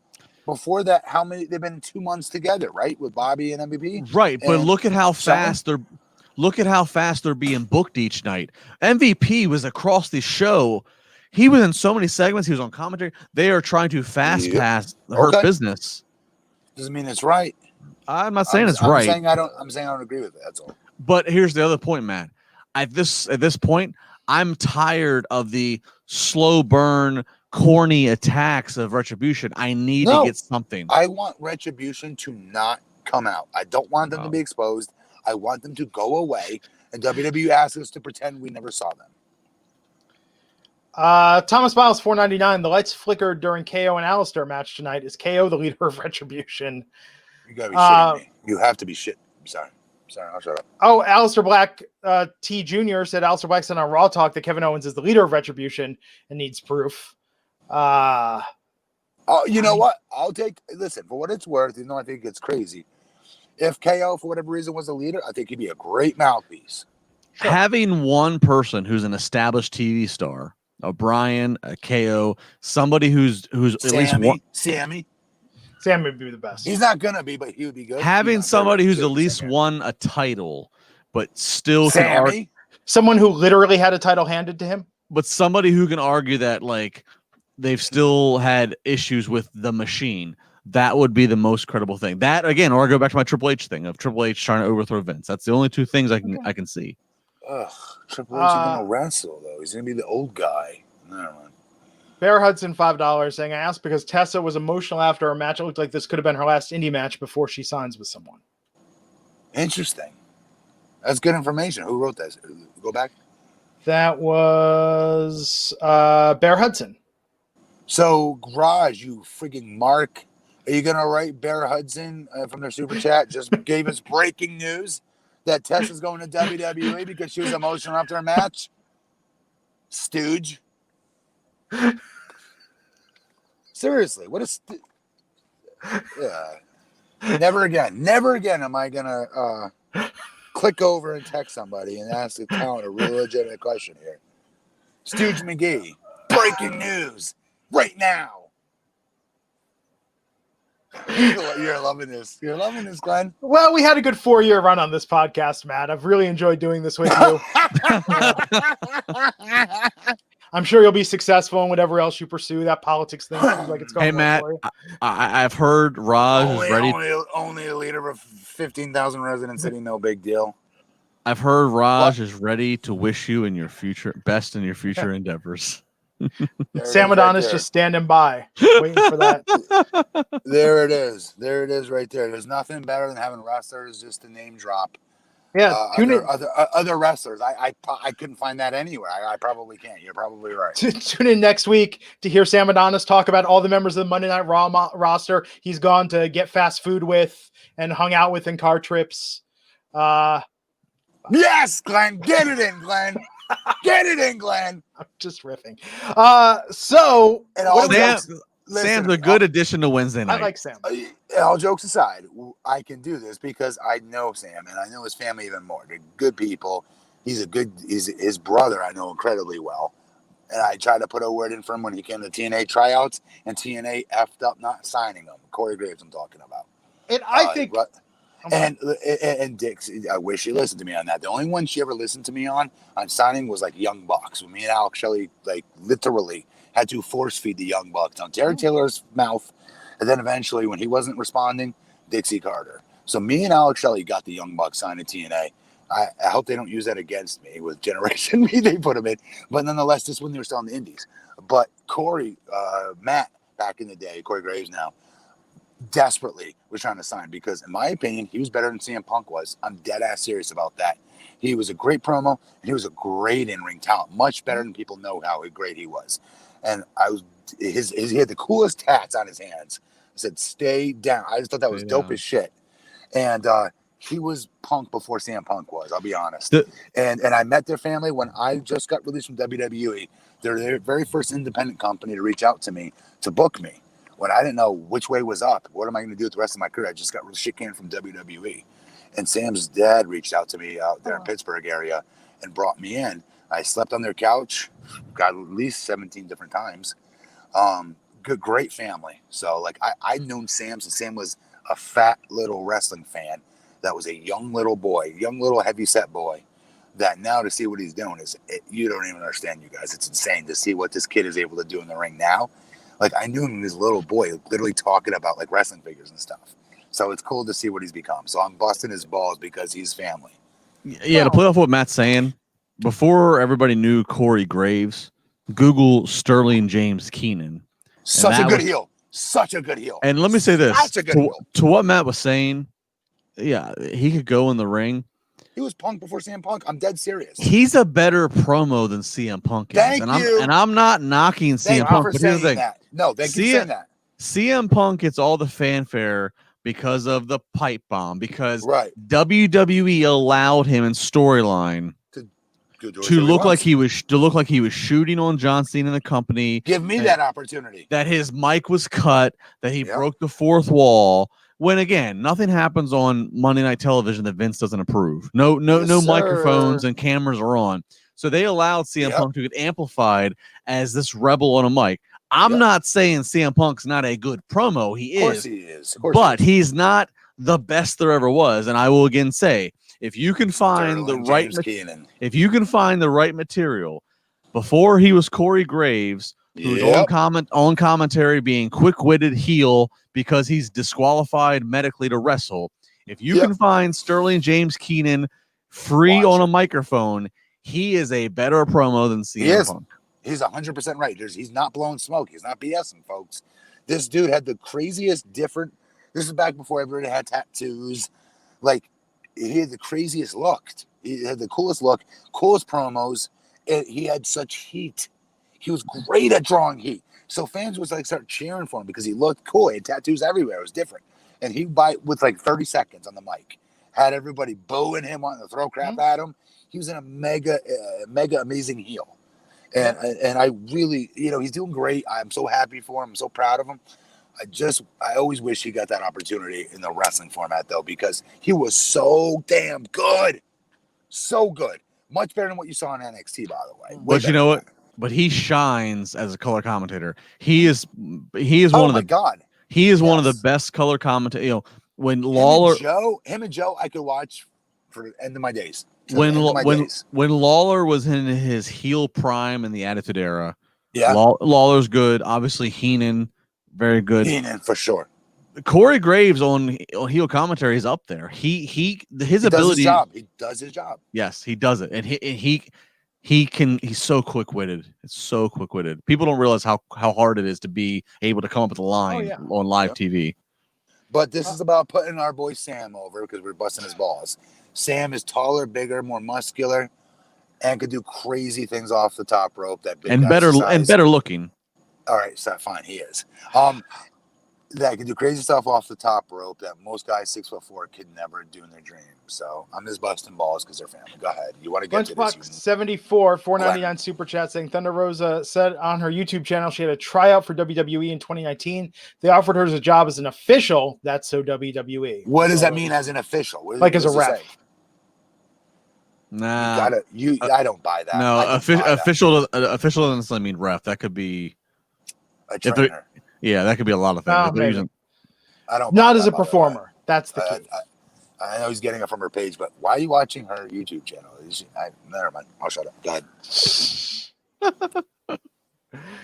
Before that, how many? They've been 2 months together, right? With Bobby and MVP? Right, but look at how fast they're... Look at how fast they're being booked each night. MVP was across the show. He was in so many segments. He was on commentary. They are trying to fast pass the Hurt Business. Doesn't mean it's right. I'm not saying it's right. I'm saying I don't agree with it. That's all. But here's the other point, Matt. At this point, I'm tired of the slow burn, corny attacks of Retribution. I need to get something. I want Retribution to not come out. I don't want them to be exposed. I want them to go away, and WWE asks us to pretend we never saw them. Thomas Miles, $4.99. The lights flickered during KO and Alistair match tonight. Is KO the leader of Retribution? You gotta be shitting me. You have to be shit. I'm sorry, I'll shut up. Oh, Alistair Black T Jr. said Alistair Black said on Raw Talk that Kevin Owens is the leader of Retribution and needs proof. Oh, you know what? Listen, for what it's worth, even though I think it's crazy. If KO, for whatever reason, was a leader, I think he'd be a great mouthpiece. Sure. Having one person who's an established TV star, a Brian, a KO, somebody who's at least one. Sammy would be the best. He's not gonna be, but he would be good. Having somebody who's at least won a title, but still someone who literally had a title handed to him, but somebody who can argue that like they've still had issues with the machine. That would be the most credible thing. That again, or I go back to my Triple H thing of Triple H trying to overthrow Vince. That's the only 2 things I can see. Ugh, Triple H is gonna wrestle though. He's gonna be the old guy. Never mind. Bear Hudson, $5 saying, I asked because Tessa was emotional after a match. It looked like this could have been her last indie match before she signs with someone. Interesting. That's good information. Who wrote that? Go back. That was Bear Hudson. So, Garage, you friggin' Mark. Are you going to write Bear Hudson from their super chat? Just gave us breaking news that Tessa's going to WWE because she was emotional after a match? Stooge. Seriously, what is... Never again am I going to click over and text somebody and ask the talent a real legitimate question here. Stooge McGee, breaking news right now. You're loving this. You're loving this, Glenn. Well, we had a good 4-year run on this podcast, Matt. I've really enjoyed doing this with you. I'm sure you'll be successful in whatever else you pursue. That politics thing seems like it's going. Hey, Matt, I've heard Raj is ready. Only a leader of a 15,000 resident city, no big deal. I've heard Raj is ready to wish you in your future best in your future endeavors. Sam Adonis just standing by, waiting for that. There it is. There it is right there. There's nothing better than having wrestlers just to name drop. Yeah, other wrestlers. I couldn't find that anywhere. I probably can't. You're probably right. Tune in next week to hear Sam Adonis talk about all the members of the Monday Night Raw roster he's gone to get fast food with and hung out with in car trips. Yes, Glenn. Get it in, Glenn. Get it in, Glenn. I'm just riffing. So Sam's a good addition to Wednesday night. I like Sam. All jokes aside, I can do this because I know Sam and I know his family even more. They're good people. He's his brother I know incredibly well. And I tried to put a word in for him when he came to TNA tryouts, and TNA effed up not signing him. Corey Graves I'm talking about. And I think... And Dix, I wish she listened to me on that. The only one she ever listened to me on signing was like Young Bucks. When me and Alex Shelley like literally had to force feed the Young Bucks on Terry Taylor's mouth, and then eventually when he wasn't responding, Dixie Carter. So me and Alex Shelley got the Young Bucks signed at TNA. I hope they don't use that against me with Generation Me. They put him in, but nonetheless, this when they were still in the Indies. But Corey, Matt, back in the day, Corey Graves now, desperately was trying to sign because, in my opinion, he was better than CM Punk was. I'm dead ass serious about that. He was a great promo, and he was a great in-ring talent, much better than people know how great he was. And he had the coolest tats on his hands. It said "Stay down." I just thought that was dope as shit. And he was Punk before CM Punk was. I'll be honest. And I met their family when I just got released from WWE. They're their very first independent company to reach out to me to book me when I didn't know which way was up. What am I going to do with the rest of my career? I just got shit canned from WWE. And Sam's dad reached out to me out there in Pittsburgh area and brought me in. I slept on their couch, got at least 17 different times. Great family. So like I'd known Sam since Sam was a fat little wrestling fan that was a young little boy, young little heavy-set boy, that now to see what he's doing you don't even understand, you guys. It's insane to see what this kid is able to do in the ring now. Like, I knew him when he was a little boy, literally talking about, like, wrestling figures and stuff. So it's cool to see what he's become. So I'm busting his balls because he's family. Yeah, to play off what Matt's saying, before everybody knew Corey Graves, Google Sterling James Keenan. Such a good heel. Such a good heel. And let me say this. Such a good heel. To what Matt was saying, yeah, he could go in the ring. He was Punk before CM Punk. I'm dead serious. He's a better promo than CM Punk is. Thank you. And I'm not knocking CM Punk. But here's the thing. No, thank you for saying that. CM Punk gets all the fanfare because of the pipe bomb, because WWE allowed him in storyline to look like he was shooting on John Cena and the company. Give me that opportunity. That his mic was cut, that he broke the fourth wall. When again, nothing happens on Monday Night Television that Vince doesn't approve. No microphones and cameras are on. So they allowed CM Punk to get amplified as this rebel on a mic. I'm not saying CM Punk's not a good promo. He is. Of course he is. But he's not the best there ever was. And I will again say, if you can find the right material before he was Corey Graves, who's on commentary being quick-witted heel because he's disqualified medically to wrestle. If you can find Sterling James Keenan free on a microphone, he is a better promo than CM Punk. He's 100% right. He's not blowing smoke. He's not BSing, folks. This dude had the craziest different. This is back before everybody had tattoos. Like, he had the craziest look. He had the coolest look, coolest promos. He had such heat. He was great at drawing heat. So fans was like start cheering for him because he looked cool. He had tattoos everywhere. It was different. And he with like 30 seconds on the mic had everybody booing him, wanting to throw crap at him. He was in a mega amazing heel. And I really, he's doing great. I'm so happy for him. I'm so proud of him. I always wish he got that opportunity in the wrestling format though, because he was so damn good. So good. Much better than what you saw in NXT, by the way. But you know what? But he shines as a color commentator. He is one of the best color commentators. When Lawler, him and Joe, I could watch for the end of my days. When Lawler was in his heel prime in the Attitude Era, Lawler's good. Obviously, Heenan, very good. Heenan for sure. Corey Graves on heel commentary is up there. His ability. He does his job. Yes, he does it, and he's so quick-witted. It's so quick-witted. People don't realize how hard it is to be able to come up with a line on live TV. But this is about putting our boy Sam over because we're busting his balls. Sam is taller, bigger, more muscular, and could do crazy things off the top rope. And better looking. All right, so fine, he is. That can do crazy stuff off the top rope that most guys 6'4" could never do in their dreams. So I'm just busting balls because they're family. Go ahead. You want to get to this? 74 $4.99 super chat saying Thunder Rosa said on her YouTube channel she had a tryout for WWE in 2019. They offered her a job as an official. That's so WWE. What does that mean as an official? Like as a ref? Nah, I don't buy that. No, official doesn't necessarily mean ref. That could be a trainer. Yeah, that could be a lot of things. I don't. Not as a performer. That's the key. I know he's getting it from her page, but why are you watching her YouTube channel? Never mind. I'll shut up. Go ahead.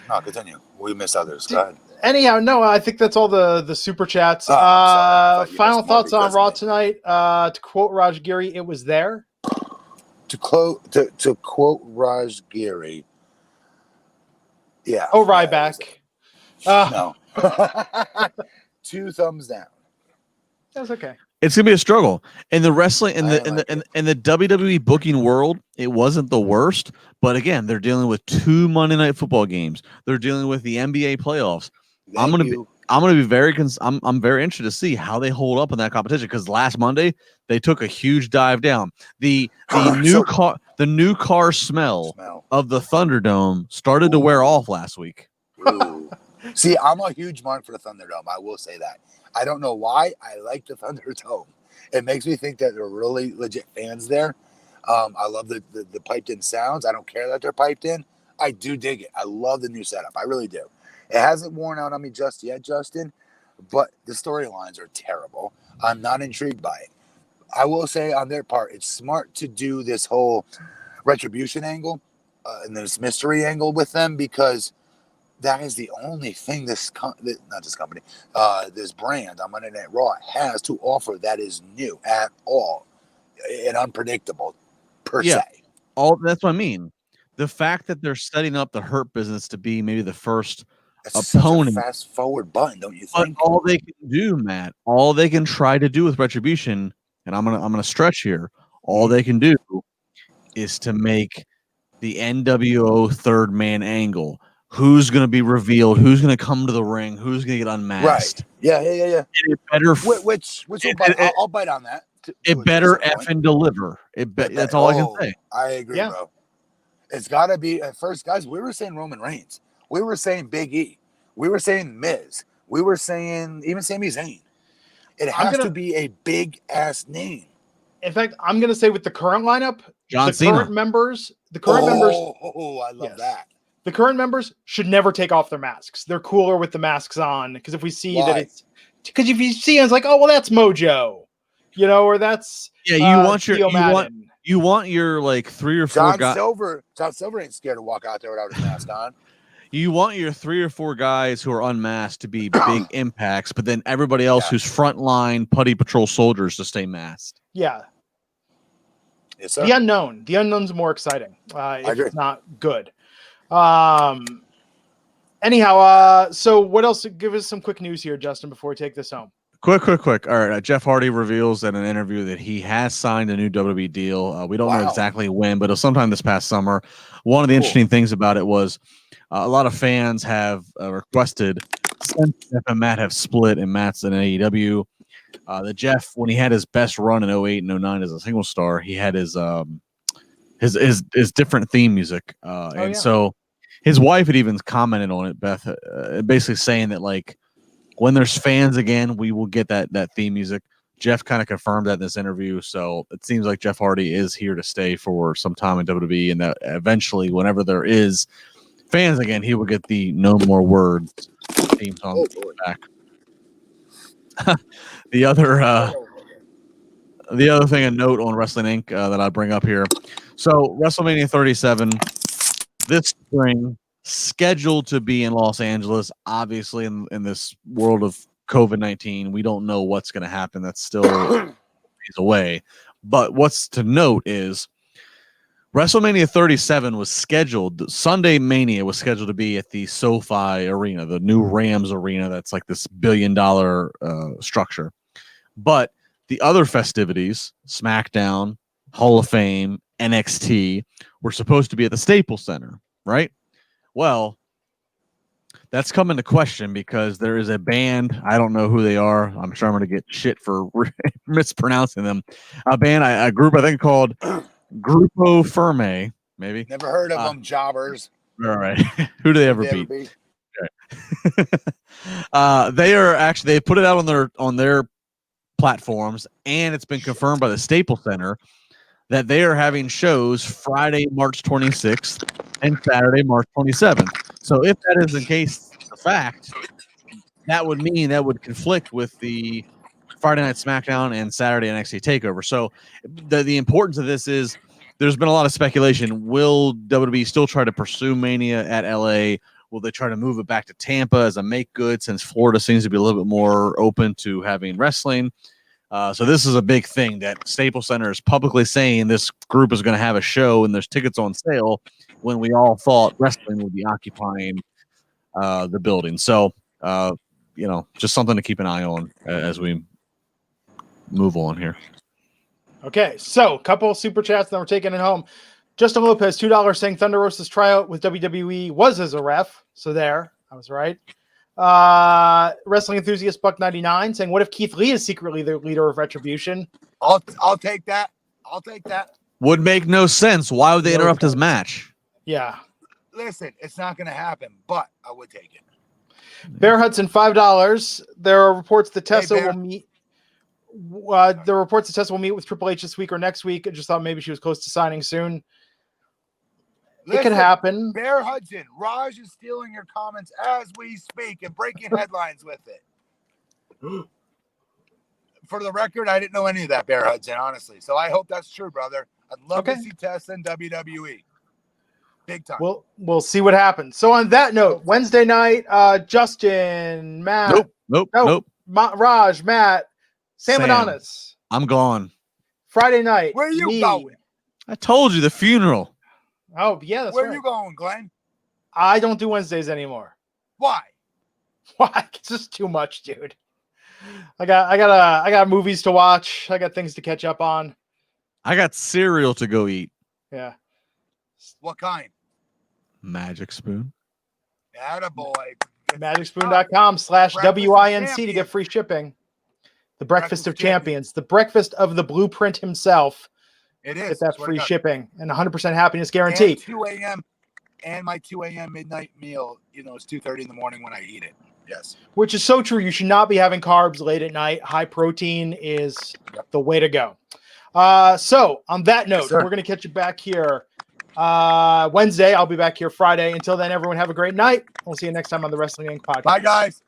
No, continue. We miss others. Go ahead. Anyhow, no, I think that's all the super chats. Final thoughts on Raw tonight. To quote Raj Giri, it was there. To quote Raj Giri. Yeah. Oh, Ryback. No. 2 thumbs down. That's okay. It's gonna be a struggle in the wrestling in I the like it. in the WWE booking world. It wasn't the worst, but again, they're dealing with 2 Monday Night Football games. They're dealing with the NBA playoffs. I'm gonna be very I'm very interested to see how they hold up in that competition, because last Monday they took a huge dive down. The new car smell of the Thunderdome started to wear off last week. Ooh. See, I'm a huge mark for the Thunderdome. I will say that. I don't know why. I like the Thunderdome. It makes me think that they're really legit fans there. I love the piped in sounds. I don't care that they're piped in. I do dig it. I love the new setup. I really do. It hasn't worn out on me just yet, Justin, but the storylines are terrible. I'm not intrigued by it. I will say on their part, it's smart to do this whole Retribution angle and this mystery angle with them, because that is the only thing this brand on Monday Night Raw has to offer that is new at all and unpredictable per se. That's what I mean. The fact that they're setting up the Hurt Business to be maybe the first Such opponent, a fast forward button, don't you but think? all they can do, Matt, all they can try to do with Retribution, and I'm gonna stretch here. All they can do is to make the NWO third man angle. Who's going to be revealed? Who's going to come to the ring? Who's going to get unmasked? Right. Yeah. It better. I'll bite on that. It better effing deliver. That's all I can say. I agree, bro. It's got to be at first, guys. We were saying Roman Reigns. We were saying Big E. We were saying Miz. We were saying even Sami Zayn. It has to be a big ass name. In fact, I'm going to say with the current lineup, John Cena. Current members. Oh, I love that. The current members should never take off their masks. They're cooler with the masks on, because if we see that it's, because if you see it, it's like, oh well, that's Mojo, or that's you want your like 3 or 4 guys. John Silver ain't scared to walk out there without his mask on. You want your 3 or 4 guys who are unmasked to be big impacts, but then everybody else who's frontline Putty Patrol soldiers to stay masked. Yeah. Yes, sir. The unknown's more exciting. If it's not good. Anyhow, so what else? Give us some quick news here, Justin, before we take this home. Quick. All right. Jeff Hardy reveals in an interview that he has signed a new WWE deal. We don't know exactly when, but it'll sometime this past summer. One of the interesting things about it was a lot of fans have requested, since Jeff and Matt have split and Matt's in AEW, that Jeff, when he had his best run in 08 and 09 as a single star, he had his different theme music. So his wife had even commented on it, Beth, basically saying that, like, when there's fans again, we will get that theme music. Jeff kind of confirmed that in this interview. So it seems like Jeff Hardy is here to stay for some time in WWE, and that eventually, whenever there is fans again, he will get the No More Words theme song back. The other thing, a note on Wrestling Inc. That I bring up here. So WrestleMania 37 this spring, scheduled to be in Los Angeles. Obviously, in this world of COVID-19, we don't know what's going to happen. That's still ways away. But what's to note is WrestleMania 37 was scheduled. Sunday Mania was scheduled to be at the SoFi Arena, the new Rams Arena. That's like this $1 billion structure. But the other festivities, SmackDown, Hall of Fame, NXT, were supposed to be at the Staples Center, right? Well, that's come into question because there is a band. I don't know who they are. I'm sure I'm going to get shit for mispronouncing them. A group I think called Grupo Firme, maybe. Never heard of them, jobbers. All right. Who do they ever beat? Okay. They put it out on their platforms, and it's been confirmed by the Staples Center that they are having shows Friday, March 26th and Saturday, March 27th. So if that is the case, the fact, that would mean that would conflict with the Friday Night SmackDown and Saturday NXT TakeOver. So the importance of this is there's been a lot of speculation. Will WWE still try to pursue Mania at LA? Will they try to move it back to Tampa as a make good, since Florida seems to be a little bit more open to having wrestling? So this is a big thing that Staples Center is publicly saying this group is going to have a show and there's tickets on sale when we all thought wrestling would be occupying the building. So, just something to keep an eye on as we move on here. Okay, so a couple of super chats, then we're taking it home. Justin Lopez, $2 saying Thunder Rosa's tryout with WWE was as a ref. So there, I was right. Wrestling enthusiast Buck99 saying, what if Keith Lee is secretly the leader of Retribution? I'll take that. I'll take that. Would make no sense. Why would they interrupt his match? Yeah. Listen, it's not going to happen, but I would take it. Bear Hudson, $5. There are reports that Tessa Bear. will meet. There are reports that Tessa will meet with Triple H this week or next week. I just thought maybe she was close to signing soon. Listen, it could happen. Bear Hudson, Raj is stealing your comments as we speak and breaking headlines with it. For the record, I didn't know any of that, Bear Hudson, honestly. So I hope that's true, brother. I'd love to see Tessa in WWE. Big time. We'll see what happens. So on that note, Wednesday night, Justin, Matt, Nope. Raj, Matt, Sam Adonis. I'm gone. Friday night. Where are you going? I told you, the funeral. Oh yeah, that's Where right. are you going, Glenn? I don't do Wednesdays anymore. Why? Why? It's just too much, dude. I got movies to watch. I got things to catch up on. I got cereal to go eat. Yeah. What kind? Magic Spoon. Attaboy. MagicSpoon.com/WINC to get free shipping. The Breakfast of Champions. The breakfast of the blueprint himself. It is. Get that free shipping and 100% happiness guarantee. And 2 a.m. and my 2 a.m. midnight meal, it's 2:30 in the morning when I eat it. Yes. Which is so true. You should not be having carbs late at night. High protein is the way to go. So on that note, we're going to catch you back here Wednesday. I'll be back here Friday. Until then, everyone have a great night. We'll see you next time on the Wrestling Inc. podcast. Bye, guys.